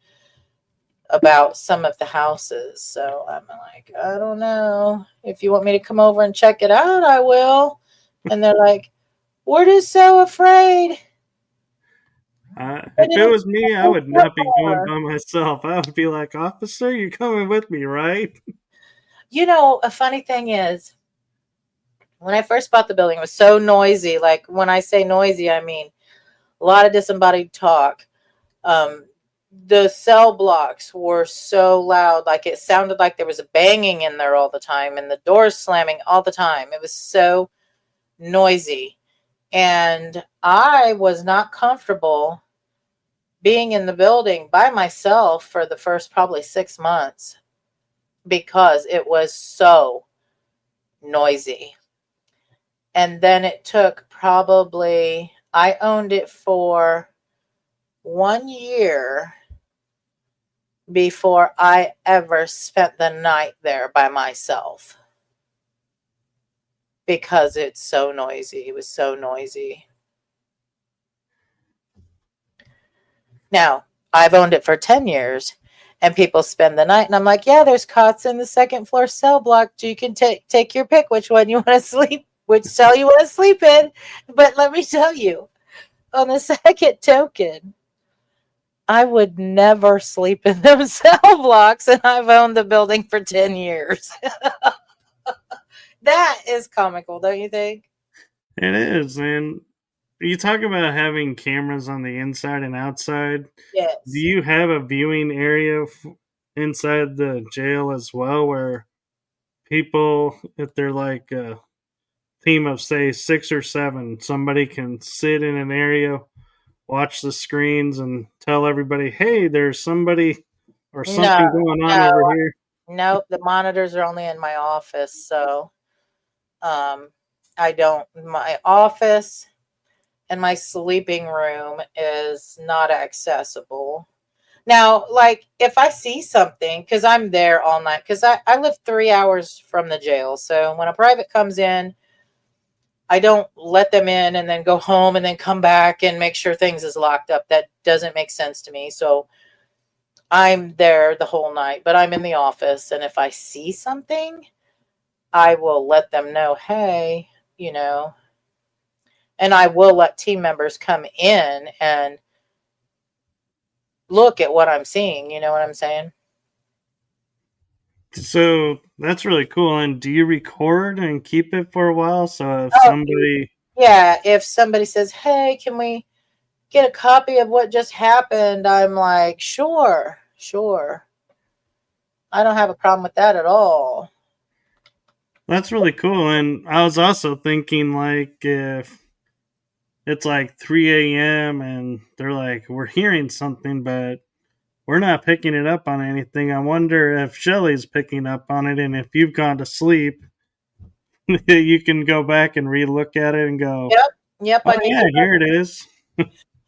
B: about some of the houses. So I'm like, I don't know. If you want me to come over and check it out, I will. And they're like, we're just so afraid.
A: If it was me, I would not be going by myself. I would be like, officer, you're coming with me, right?
B: A funny thing is, when I first bought the building, it was so noisy. Like, when I say noisy, I mean a lot of disembodied talk. Um, the cell blocks were so loud, like it sounded like there was a banging in there all the time and the doors slamming all the time. It was so noisy. And I was not comfortable being in the building by myself for the first probably 6 months because it was so noisy. And then it took probably, I owned it for 1 year before I ever spent the night there by myself because it's so noisy. It was so noisy. Now, I've owned it for 10 years and people spend the night, and I'm like, yeah, there's cots in the second floor cell block. You can take your pick which one you want to sleep, which cell you want to sleep in. But let me tell you, on the second token, I would never sleep in those cell blocks, and I've owned the building for 10 years. That is comical, don't you think?
A: It is, and you talk about having cameras on the inside and outside. Do
B: Yes.
A: you have a viewing area inside the jail as well where people, if they're like a team of, say, 6 or 7, somebody can sit in an area, watch the screens, and tell everybody, hey, there's somebody or
B: No,
A: something going on
B: no,
A: over here?
B: no. The monitors are only in my office, so um, I don't. My office and my sleeping room is not accessible. Now, like if I see something, because I'm there all night, because I live 3 hours from the jail. So when a private comes in, I don't let them in and then go home and then come back and make sure things is locked up. That doesn't make sense to me. So I'm there the whole night, but I'm in the office. And if I see something, I will let them know, hey, you know, and I will let team members come in and look at what I'm seeing. You know what I'm saying?
A: So that's really cool. And do you record and keep it for a while? So if
B: Oh,
A: somebody,
B: yeah. If somebody says, hey, can we get a copy of what just happened? I'm like, sure, sure. I don't have a problem with that at all.
A: that's really cool. And I was also thinking, like, if it's like 3 a.m. and they're like, we're hearing something, but we're not picking it up on anything. I wonder if Shelly's picking up on it. And if you've gone to sleep, you can go back and relook at it and go,
B: Yep, yep.
A: oh,
B: I do.
A: yeah, here it is.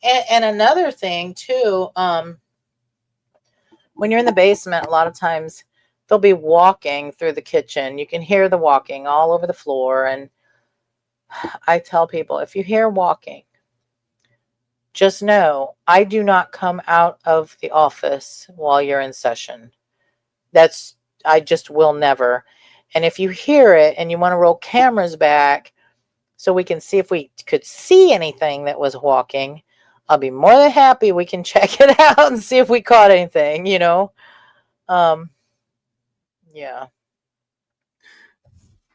B: And another thing too, when you're in the basement, a lot of times they'll be walking through the kitchen. You can hear the walking all over the floor. And I tell people, if you hear walking, just know I do not come out of the office while you're in session. That's, I just will never. And if you hear it and you want to roll cameras back so we can see if we could see anything that was walking, I'll be more than happy. We can check it out and see if we caught anything, you know? Um, yeah.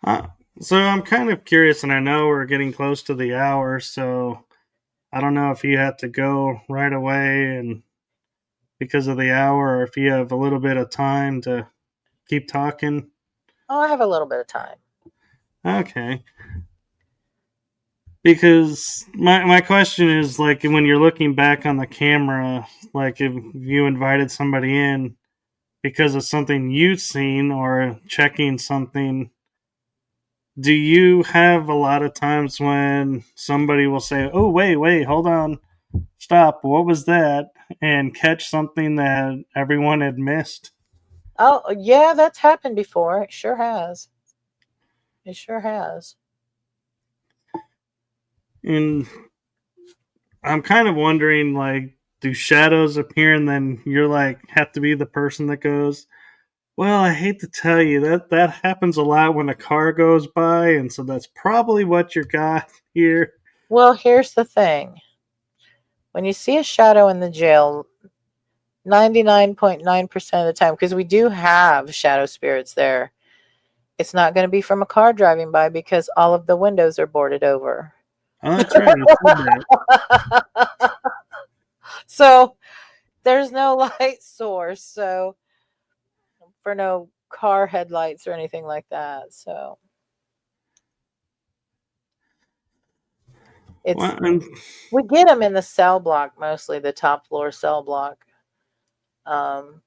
A: Uh, so I'm kind of curious, and I know we're getting close to the hour, so I don't know if you have to go right away and because of the hour, or if you have a little bit of time to keep talking.
B: Oh, I have a little bit of time.
A: Okay. Because my question is like when you're looking back on the camera, like if you invited somebody in because of something you've seen or checking something, do you have a lot of times when somebody will say, "Oh, wait, hold on, stop, what was that?" and catch something that everyone had missed?
B: Oh, yeah, that's happened before. It sure has. It sure has.
A: And I'm kind of wondering, like, do shadows appear and then you're like have to be the person that goes, well, I hate to tell you that happens a lot when a car goes by, and so that's probably what you got here.
B: Well, here's the thing. When you see a shadow in the jail, 99.9% of the time, because we do have shadow spirits there, it's not going to be from a car driving by because all of the windows are boarded over.
A: Oh, that's right. You said that.
B: So there's no light source. So for no car headlights or anything like that. So it's,
A: Well, and
B: we get them in the cell block, mostly the top floor cell block. Um,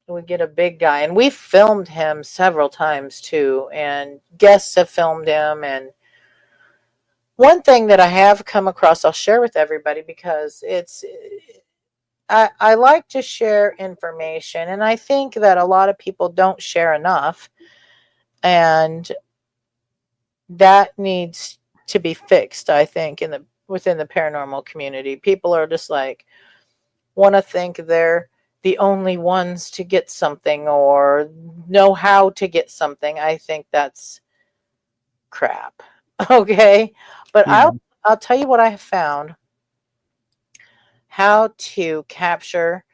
B: we get a big guy, and we filmed him several times too, and guests have filmed him. And one thing that I have come across, I'll share with everybody because I like to share information, and I think that a lot of people don't share enough, and that needs to be fixed. I think in the within the paranormal community, people are just like want to think they're the only ones to get something or know how to get something. I think that's crap. Okay, but
A: yeah,
B: I'll tell you what I have found: how to capture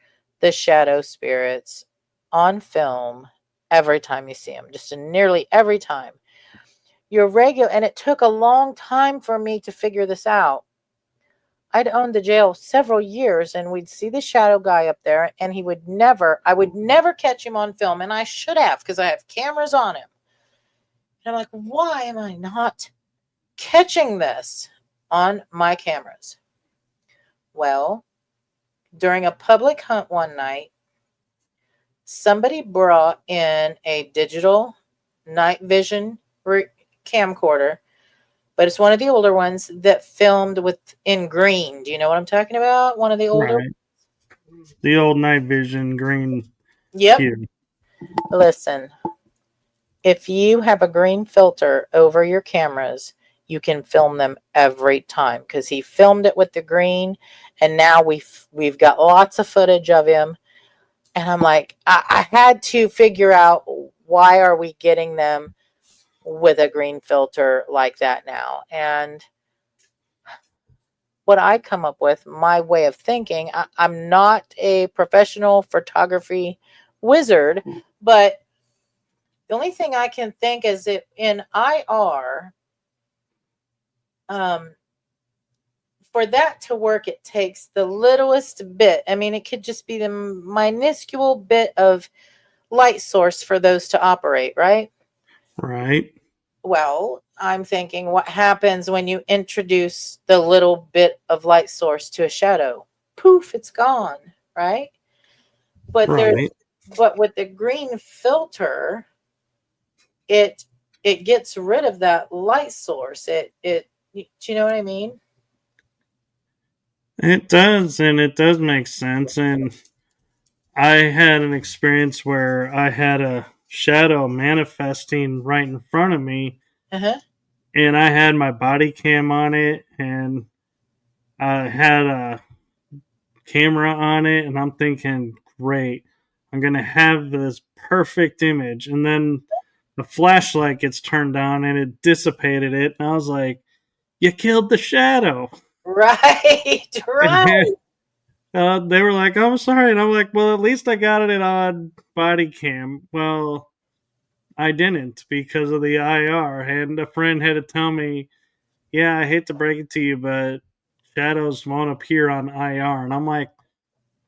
B: the shadow spirits on film every time you see them, just nearly every time. Your regular, and it took a long time for me to figure this out. I'd owned the jail several years, and we'd see the shadow guy up there, and I would never catch him on film, and I should have because I have cameras on him. And I'm like, why am I not catching this on my cameras? Well, during a public hunt one night, somebody brought in a digital night vision camcorder, but it's one of the older ones that filmed with in green. Do you know what I'm talking about? One of the older.
A: right. The old night vision green
B: Yep.
A: cube.
B: Listen, if you have a green filter over your cameras, you can film them every time because he filmed it with the green, and now we've got lots of footage of him. And I'm like, I had to figure out why are we getting them with a green filter like that now. And what I come up with, my way of thinking, I'm not a professional photography wizard, but the only thing I can think is that in IR, um, for that to work, it takes the littlest bit. I mean, it could just be the minuscule bit of light source for those to operate, right?
A: Right.
B: Well, I'm thinking what happens when you introduce the little bit of light source to a shadow? Poof, it's gone, right? But there's
A: Right.
B: but with the green filter, it it gets rid of that light source. It do you know what I mean?
A: It does, and it does make sense. And I had an experience where I had a shadow manifesting right in front of me,
B: Uh-huh.
A: and I had my body cam on it, and I had a camera on it, and I'm thinking, great, I'm gonna have this perfect image. And then the flashlight gets turned on and it dissipated it, and I was like, you killed the shadow.
B: Right, right.
A: They were like, I'm sorry. And I'm like, well, at least I got it on body cam. Well, I didn't because of the IR. And a friend had to tell me, yeah, I hate to break it to you, but shadows won't appear on IR. And I'm like,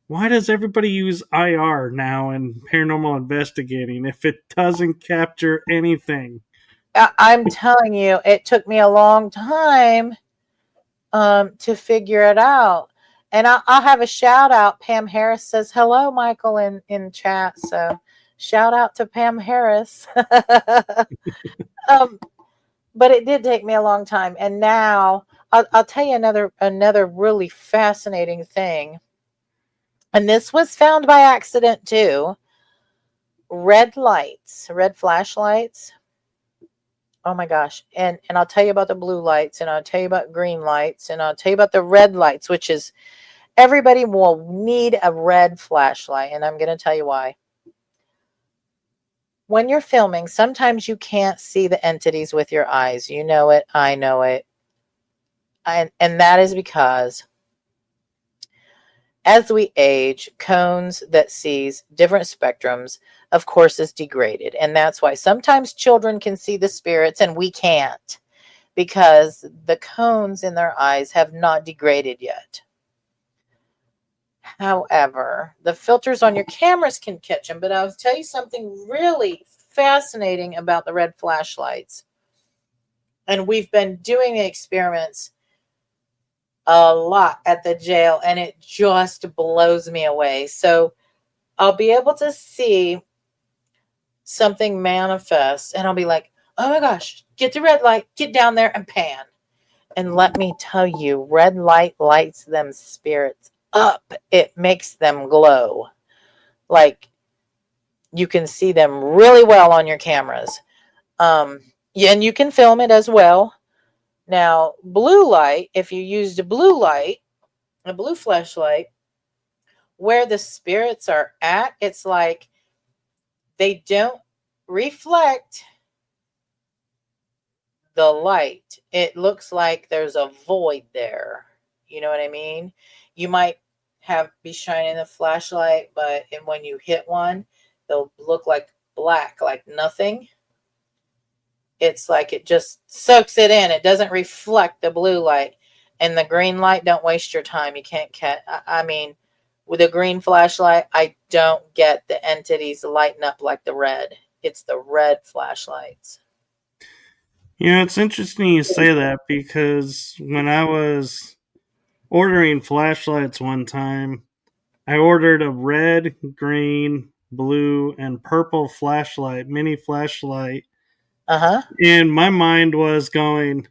A: why does everybody use IR now in paranormal investigating if it doesn't capture anything?
B: I'm telling you, it took me a long time to figure it out. And I'll have a shout out. Pam Harris says hello, Michael, in chat. So shout out to Pam Harris. um, but it did take me a long time, and now I'll tell you another really fascinating thing. And this was found by accident too. Red lights, red flashlights. Oh my gosh. And I'll tell you about the blue lights, and I'll tell you about green lights, and I'll tell you about the red lights, which is everybody will need a red flashlight, and I'm going to tell you why. When you're filming, sometimes you can't see the entities with your eyes. You know it, I know it. And that is because as we age, cones that sees different spectrums, of course, is degraded. And that's why sometimes children can see the spirits and we can't, because the cones in their eyes have not degraded yet. However, the filters on your cameras can catch them. But I'll tell you something really fascinating about the red flashlights. And we've been doing the experiments a lot at the jail, and it just blows me away. So I'll be able to see something manifest, and I'll be like, oh my gosh, get the red light, get down there and pan. And let me tell you, red light lights them spirits up. It makes them glow. Like you can see them really well on your cameras. Yeah, and you can film it as well. Now, blue light, if you used a blue light, a blue flashlight, where the spirits are at, it's like they don't reflect the light. It looks like there's a void there. You know what I mean? You might be shining a flashlight, but and when you hit one, they'll look like black, like nothing. It's like it just soaks it in. It doesn't reflect the blue light. And the green light, don't waste your time. You can't catch. I mean, with a green flashlight, I don't get the entities lighting up like the red. It's the red flashlights.
A: Yeah, it's interesting you say that because when I was ordering flashlights one time, I ordered a red, green, blue, and purple flashlight, mini flashlight.
B: Uh huh.
A: And my mind was going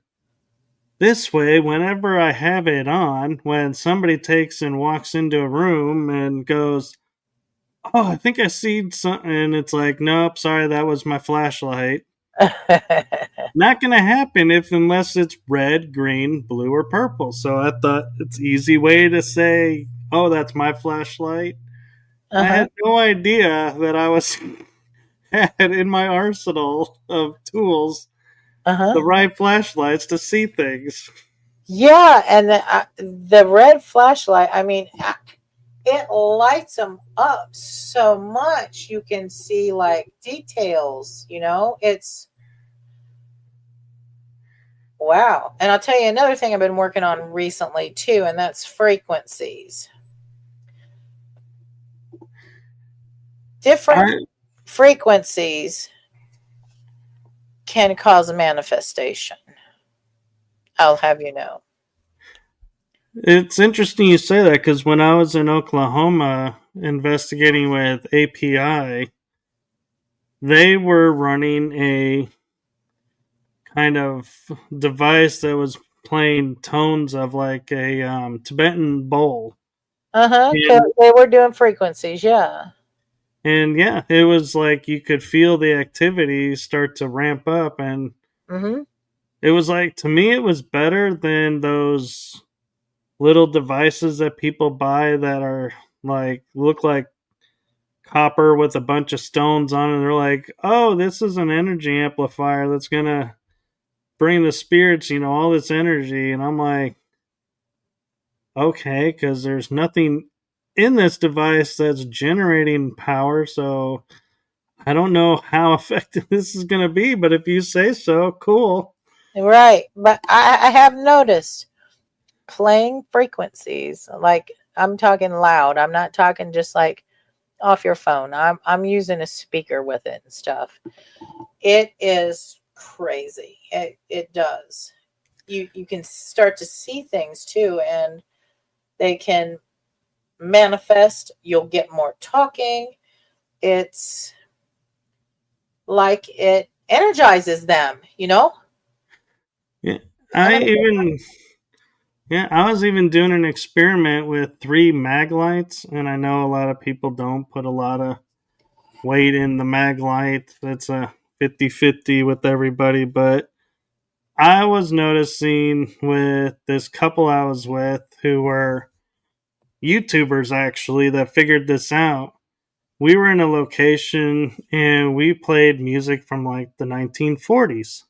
A: this way whenever I have it on, when somebody takes and walks into a room and goes, oh, I think I see something. And it's like, nope, sorry, that was my flashlight. Not going to happen if unless it's red, green, blue, or purple. So I thought it's an easy way to say, "Oh, that's my flashlight." I
B: Uh-huh.
A: had no idea that I was had in my arsenal of tools
B: Uh-huh.
A: the right flashlights to see things.
B: Yeah, and the red flashlight, I mean, it lights them up so much. You can see like details, it's wow. And I'll tell you another thing I've been working on recently too, and that's frequencies. Different
A: I,
B: frequencies can cause a manifestation. I'll have you know.
A: it's interesting you say that because when I was in Oklahoma investigating with API, they were running a kind of device that was playing tones of like a Tibetan bowl.
B: Uh-huh.
A: And
B: They were doing frequencies, yeah.
A: yeah, it was like you could feel the activity start to ramp up, and
B: Mm-hmm.
A: it was like to me it was better than those little devices that people buy that are like look like copper with a bunch of stones on it. They're like, oh, this is an energy amplifier that's gonna bring the spirits, all this energy. And I'm like, okay, because there's nothing in this device that's generating power, so I don't know how effective this is gonna be, but if you say so, cool.
B: Right. But I have noticed playing frequencies, like I'm talking loud. I'm not talking just like off your phone. I'm using a speaker with it and stuff. It is crazy. It does. You can start to see things too, and they can manifest. You'll get more talking. It's like it energizes them.
A: Yeah,
B: I
A: I
B: don't know.
A: even yeah, I was even doing an experiment with three mag lights, and I know a lot of people don't put a lot of weight in the mag light. That's a 50-50 with everybody, but I was noticing with this couple I was with who were YouTubers actually that figured this out. We were in a location and we played music from like the 1940s.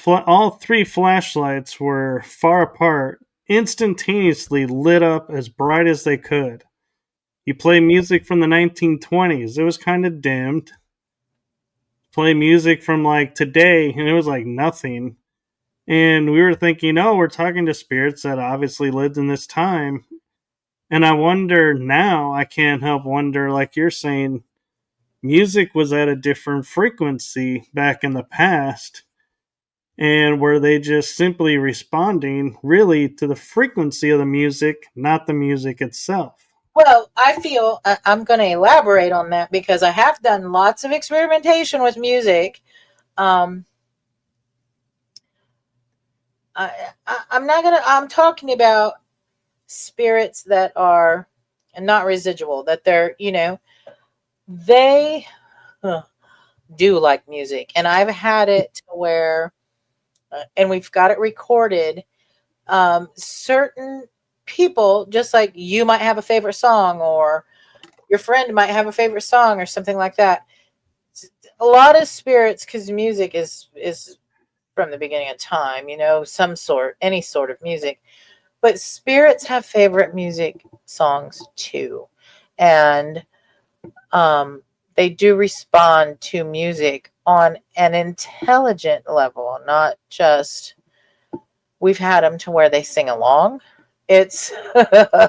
A: All three flashlights were far apart, instantaneously lit up as bright as they could. You play music from the 1920s, it was kind of dimmed. Play music from like today, and it was like nothing. And we were thinking, oh, we're talking to spirits that obviously lived in this time. And I wonder now, I can't help wonder, like you're saying, music was at a different frequency back in the past. And were they just simply responding really to the frequency of the music, not the music itself?
B: Well, I feel I'm going to elaborate on that because I have done lots of experimentation with music. Um, I'm not going to, I'm talking about spirits that are not residual, that they huh, do like music. And I've had it to where, and we've got it recorded, certain people, just like you might have a favorite song or your friend might have a favorite song or something like that. A lot of spirits, because music is from the beginning of time, any sort of music. But spirits have favorite music songs too, and they do respond to music on an intelligent level, not just we've had them to where they sing along. It's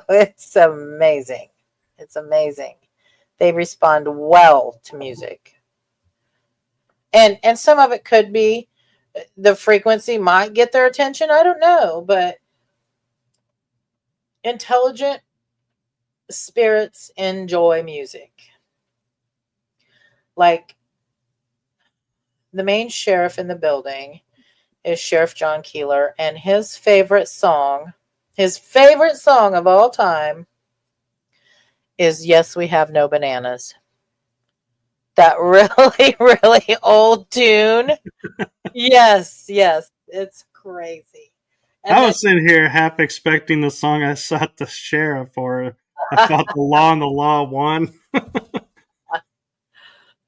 B: it's amazing. It's amazing. They respond well to music. And some of it could be the frequency might get their attention, I don't know, but intelligent spirits enjoy music. Like the main sheriff in the building is Sheriff John Keeler, and his favorite song of all time is Yes We Have No Bananas. That really, really old tune. Yes, yes, it's crazy. And
A: I
B: then
A: was sitting here half expecting the song I sought the sheriff for. I fought the law and the law won.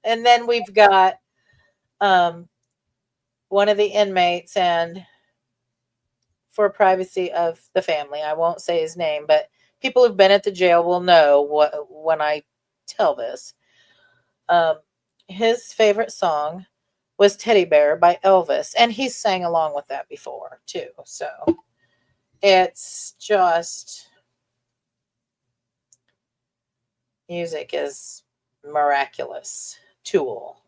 B: and then we've got um one of the inmates, and for privacy of the family, I won't say his name, but people who've been at the jail will know what when I tell this. Um, his favorite song was Teddy Bear by Elvis, and he's sang along with that before too. So it's just music is miraculous tool.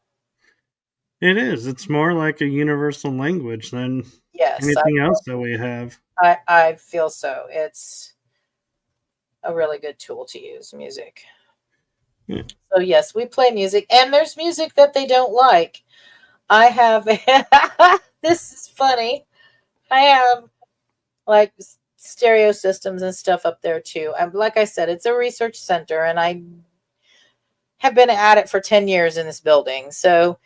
A: It is. It's more like a universal language than
B: Yes,
A: anything else that we have.
B: I feel so. It's a really good tool to use, music.
A: Yeah.
B: So yes, we play music, and there's music that they don't like. I have this is funny. I have like stereo systems and stuff up there too. And like I said, it's a research center, and I have been at it for 10 years in this building. So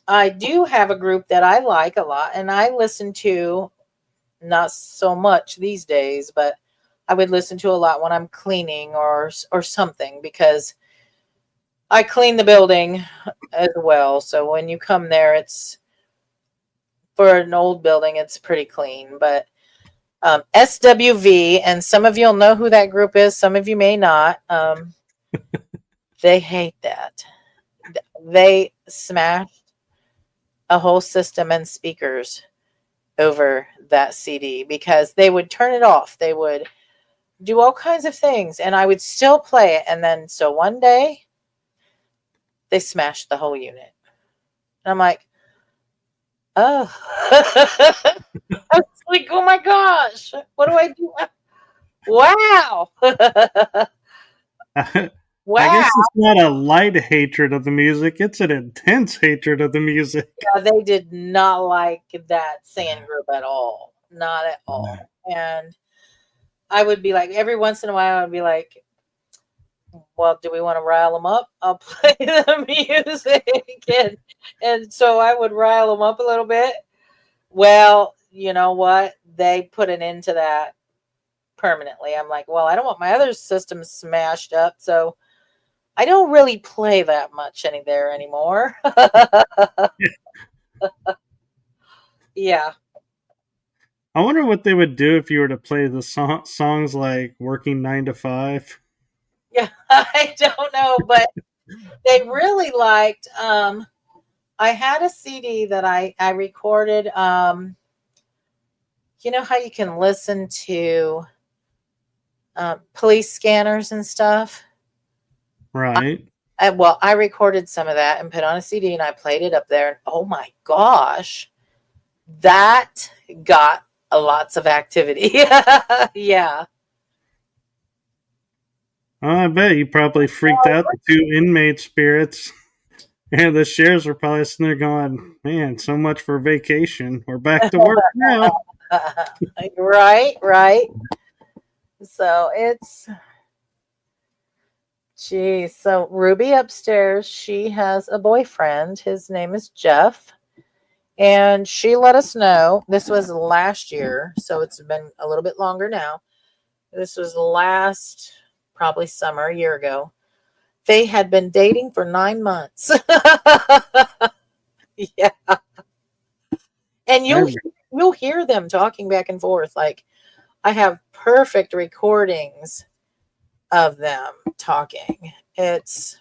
B: I do have a group that I like a lot, and I listen to not so much these days, but I would listen to a lot when I'm cleaning or something, because I clean the building as well. So when you come there, it's for an old building, it's pretty clean. But SWV, and some of you'll know who that group is, some of you may not. They hate that. They smashed a whole system and speakers over that CD because they would turn it off. They would do all kinds of things, and I would still play it. And then, so one day, they smashed the whole unit. And I'm like, oh. I was like, oh my gosh, what do I do? Wow.
A: I
B: Wow.
A: guess it's not a light hatred of the music, it's an intense hatred of the music.
B: Yeah, they did not like that sand group at all. Not at all. And I would be like, every once in a while, I would be like, well, do we want to rile them up? I'll play the music. And so I would rile them up a little bit. Well, you know what? They put an end to that permanently. I'm like, well, I don't want my other system smashed up. So I don't really play that much there anymore. Yeah.
A: I wonder what they would do if you were to play the songs like Working 9 to 5.
B: Yeah. I don't know, but they really liked I had a CD that I recorded. You know how you can listen to police scanners and stuff?
A: Right.
B: Well, I recorded some of that and put on a CD, and I played it up there. And oh my gosh, that got lots of activity. Yeah.
A: Oh, I bet you probably freaked out the two inmate spirits. And the sheriffs were probably sitting there going, man, so much for vacation. We're back to work now.
B: Right, right. So it's, geez. So Ruby upstairs, she has a boyfriend. His name is Jeff. And she let us know, this was last year, so it's been a little bit longer now. This was last, probably summer, a year ago. They had been dating for 9 months. Yeah. And you'll hear them talking back and forth. Like, I have perfect recordings of them talking. It's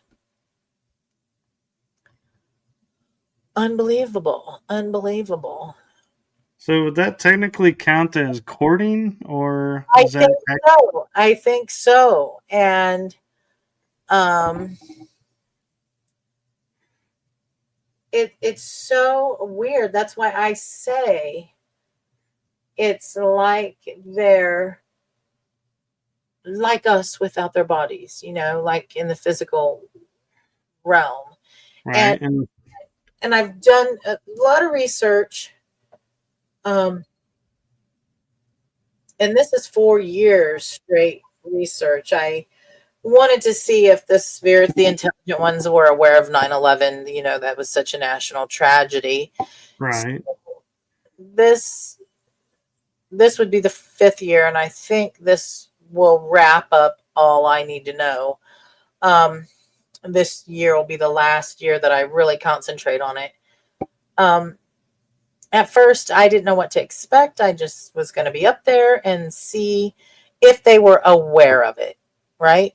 B: unbelievable. Unbelievable.
A: So would that technically count as courting, or
B: I
A: is that
B: think so. I think so. And um it's so weird. That's why I say it's like they're like us without their bodies, like in the physical realm. And
A: right? And
B: and I've done a lot of research, um and this is 4 years straight research. I wanted to see if the spirits, the intelligent ones, were aware of 9/11. That was such a national tragedy. So
A: Right.
B: this this would be the fifth year, and I think this will wrap up all I need to know. Um, this year will be the last year that I really concentrate on it. Um, at first, I didn't know what to expect. I just was going to be up there and see if they were aware of it, right?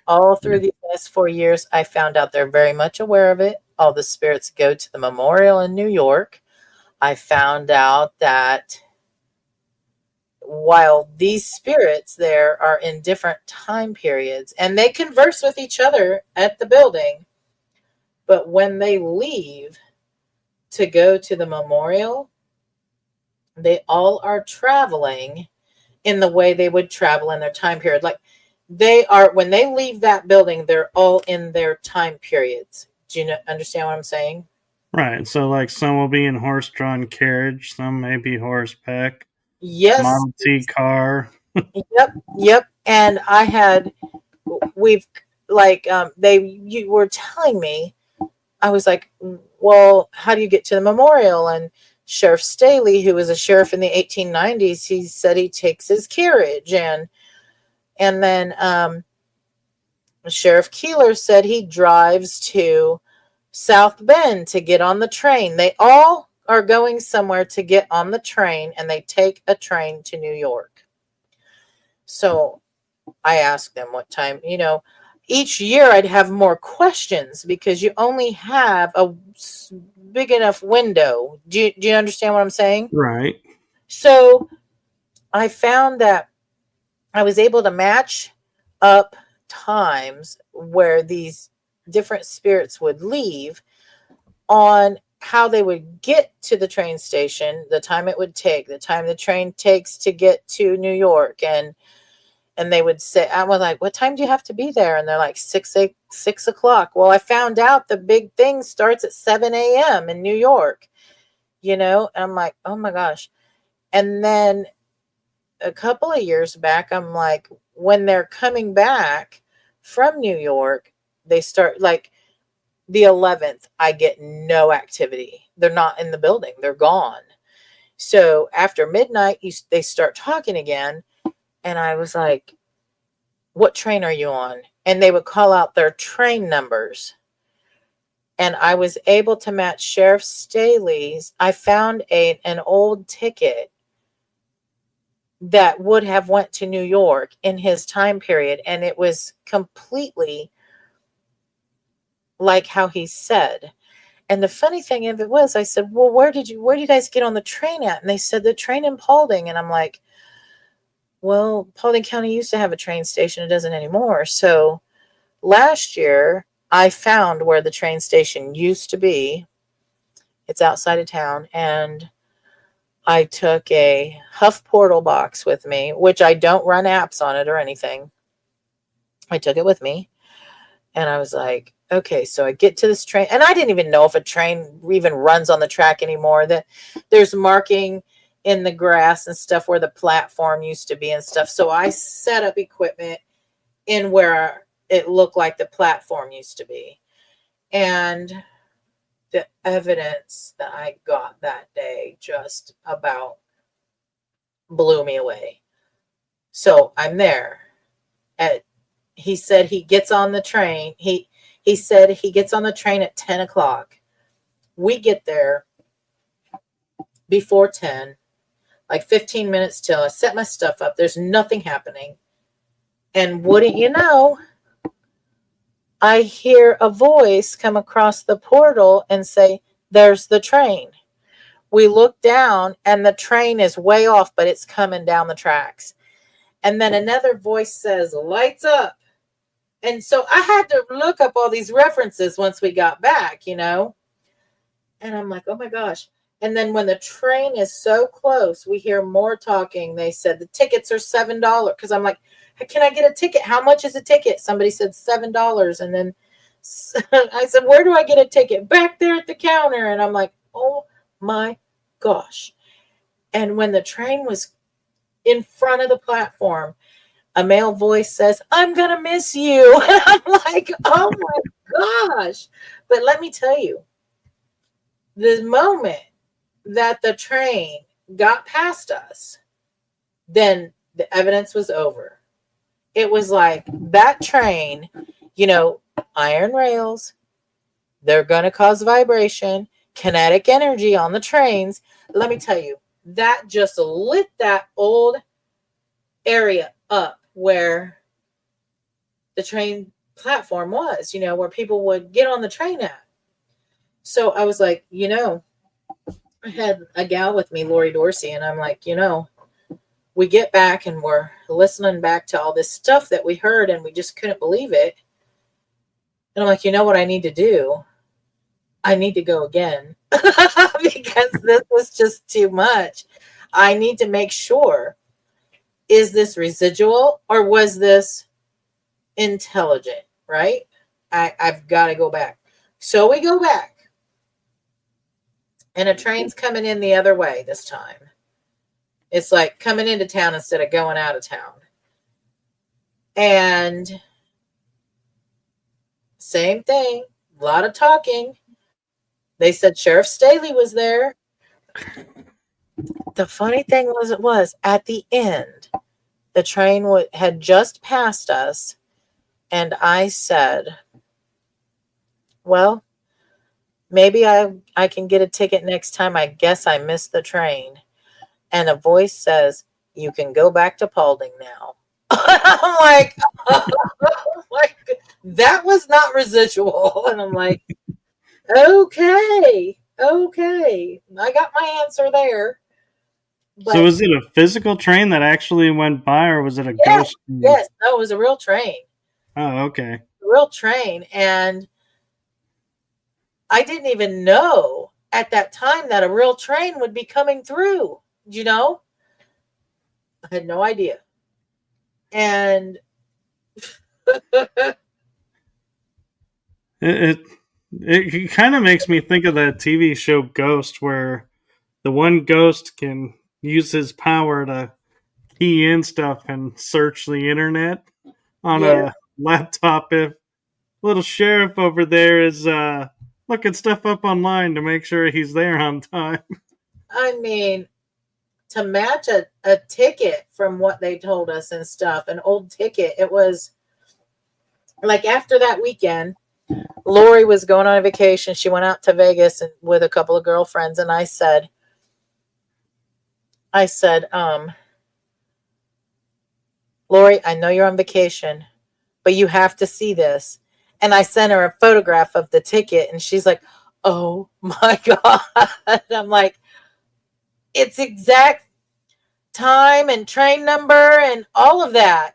B: All through
A: Yeah.
B: these last 4 years, I found out they're very much aware of it. All the spirits go to the memorial in New York. I found out that while these spirits there are in different time periods and they converse with each other at the building, but when they leave to go to the memorial, they all are traveling in the way they would travel in their time period. Like they are, when they leave that building, they're all in their time periods. Do you understand what I'm saying?
A: Right. So, like, some will be in horse-drawn carriage, some may be horseback,
B: Yes.
A: Model T car.
B: Yep. Yep. And we've they, you were telling me, I was like, well, how do you get to the memorial? And Sheriff Staley, who was a sheriff in the 1890s, he said he takes his carriage. And then Sheriff Keeler said he drives to South Bend to get on the train. They all are going somewhere to get on the train, and they take a train to New York. So I asked them what time, each year I'd have more questions because you only have a big enough window. Do you understand what I'm saying?
A: Right.
B: So I found that I was able to match up times where these different spirits would leave on how they would get to the train station, the time it would take, the time the train takes to get to New York, and they would say, I was like, what time do you have to be there? And they're like 6 o'clock. Well, I found out the big thing starts at 7 a.m. in New York, and I'm like, oh my gosh. And then a couple of years back, I'm like, when they're coming back from New York, they start like the 11th, I get no activity. They're not in the building, they're gone. So after midnight, they start talking again. And I was like, what train are you on? And they would call out their train numbers. And I was able to match Sheriff Staley's. I found an old ticket that would have went to New York in his time period, and it was completely like how he said. And the funny thing of it was, I said, well, where did you guys get on the train at? And they said, the train in Paulding. And I'm like, well, Paulding County used to have a train station. It doesn't anymore. So last year, I found where the train station used to be. It's outside of town. And I took a Huff Portal box with me, which I don't run apps on it or anything. I took it with me. And I was like, okay, so I get to this train. And I didn't even know if a train even runs on the track anymore. That there's marking in the grass and stuff where the platform used to be and stuff. So I set up equipment in where it looked like the platform used to be. And the evidence that I got that day just about blew me away. So I'm there. At He said he gets on the train. He said he gets on the train at 10 o'clock. We get there before 10, like 15 minutes till. I set my stuff up. There's nothing happening. And wouldn't you know, I hear a voice come across the portal and say, there's the train. We look down and the train is way off, but it's coming down the tracks. And then another voice says, lights up. And so I had to look up all these references once we got back. And I'm like, oh my gosh. And then when the train is so close, we hear more talking. They said the tickets are $7. Because I'm like, can I get a ticket? How much is a ticket? Somebody said $7. And then I said, where do I get a ticket? Back there at the counter. And I'm like, oh my gosh. And when the train was in front of the platform. A male voice says, "I'm going to miss you." And I'm like, oh my gosh. But let me tell you, the moment that the train got past us, then the evidence was over. It was like that train, you know, iron rails, they're going to cause vibration, kinetic energy on the trains. Let me tell you, that just lit that old area up where the train platform was, where people would get on the train at. So I was like, I had a gal with me, Lori Dorsey, and I'm like, we get back and we're listening back to all this stuff that we heard and we just couldn't believe it. And I'm like, you know what I need to do? I need to go again because this was just too much. I need to make sure, is this residual or was this intelligent, right? I've got to go back. So we go back. And a train's coming in the other way this time. It's like coming into town instead of going out of town. And same thing, a lot of talking. They said Sheriff Staley was there. The funny thing was at the end, the train had just passed us. And I said, well, maybe I can get a ticket next time. I guess I missed the train. And a voice says, you can go back to Paulding now. I'm like, oh, that was not residual. And I'm like, okay. I got my answer there.
A: But, so was it a physical train that actually went by, or was it a ghost train?
B: Yes, no, it was a real train.
A: Oh, okay.
B: A real train. And I didn't even know at that time that a real train would be coming through, I had no idea. And
A: it kind of makes me think of that TV show Ghost, where the one ghost can use his power to key in stuff and search the internet on a laptop. If little sheriff over there is looking stuff up online to make sure he's there on time.
B: I mean, to match a ticket from what they told us and stuff, an old ticket, it was like after that weekend, Lori was going on a vacation. She went out to Vegas with a couple of girlfriends, and I said, Lori, I know you're on vacation, but you have to see this. And I sent her a photograph of the ticket, and she's like, oh my God. I'm like, it's exact time and train number and all of that,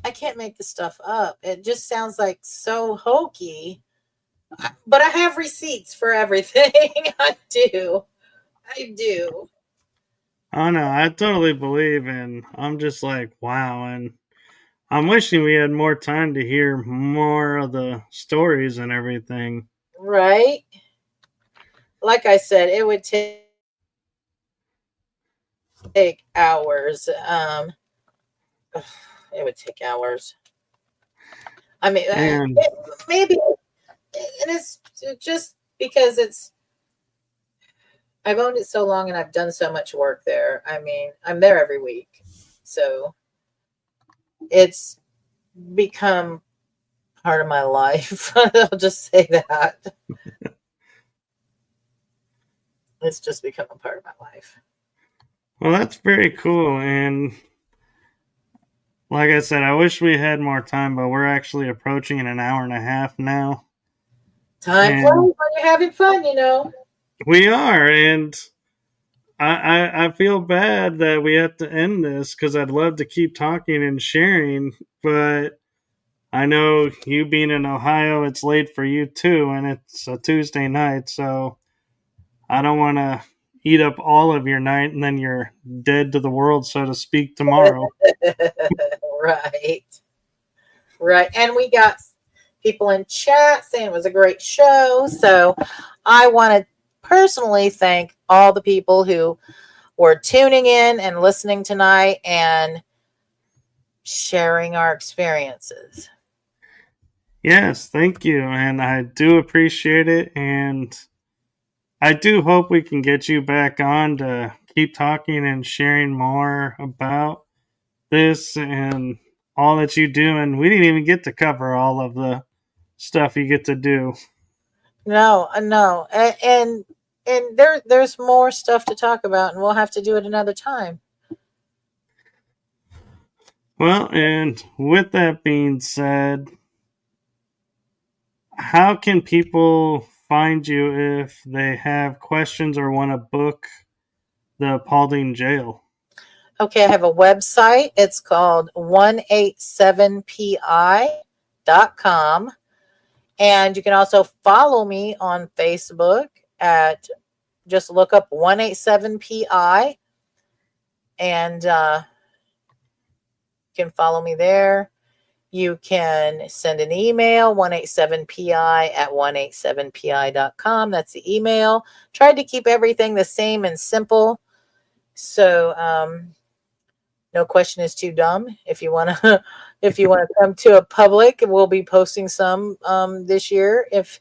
B: I can't make this stuff up. It just sounds like so hokey. But I have receipts for everything. I do.
A: Oh no, I totally believe, and I'm just like, wow. And I'm wishing we had more time to hear more of the stories and everything.
B: Right? Like I said, it would take hours. It would take hours. I mean, maybe, and it's just because I've owned it so long and I've done so much work there. I mean, I'm there every week. So it's become part of my life. I'll just say that. It's just become a part of my life.
A: Well, that's very cool. And like I said, I wish we had more time, but we're actually approaching an hour and a half now.
B: Time flies when you're having fun,
A: We are, and I feel bad that we have to end this because I'd love to keep talking and sharing, but I know you being in Ohio, it's late for you too, and it's a Tuesday night, so I don't want to eat up all of your night and then you're dead to the world, so to speak, tomorrow.
B: Right. And we got people in chat saying it was a great show. So I want to personally thank all the people who were tuning in and listening tonight and sharing our experiences.
A: Yes, thank you. And I do appreciate it. And I do hope we can get you back on to keep talking and sharing more about this and all that you do. And we didn't even get to cover all of the stuff you get to do.
B: No, and there's more stuff to talk about, and we'll have to do it another time.
A: Well, and with that being said, how can people find you if they have questions or want to book the Paulding Jail?
B: Okay, I have a website. It's called 187pi.com. And you can also follow me on Facebook at just look up 187pi and you can follow me there. You can send an email 187pi at 187pi.com. That's the email. Tried to keep everything the same and simple. So no question is too dumb. If you want to if you want to come to a public, we'll be posting some this year. If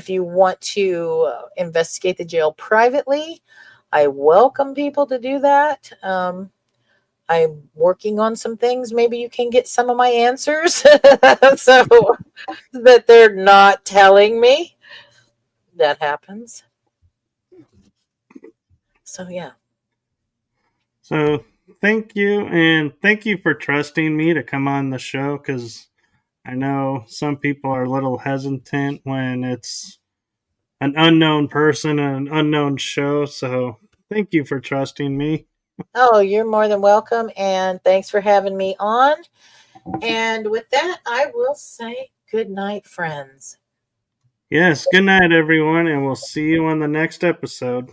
B: you want to investigate the jail privately, I welcome people to do that. I'm working on some things. Maybe you can get some of my answers so that they're not telling me. That happens. So, yeah.
A: So, thank you. And thank you for trusting me to come on the show because I know some people are a little hesitant when it's an unknown person and an unknown show. So, thank you for trusting me.
B: Oh, you're more than welcome. And thanks for having me on. And with that, I will say good night, friends.
A: Yes, good night, everyone, and we'll see you on the next episode.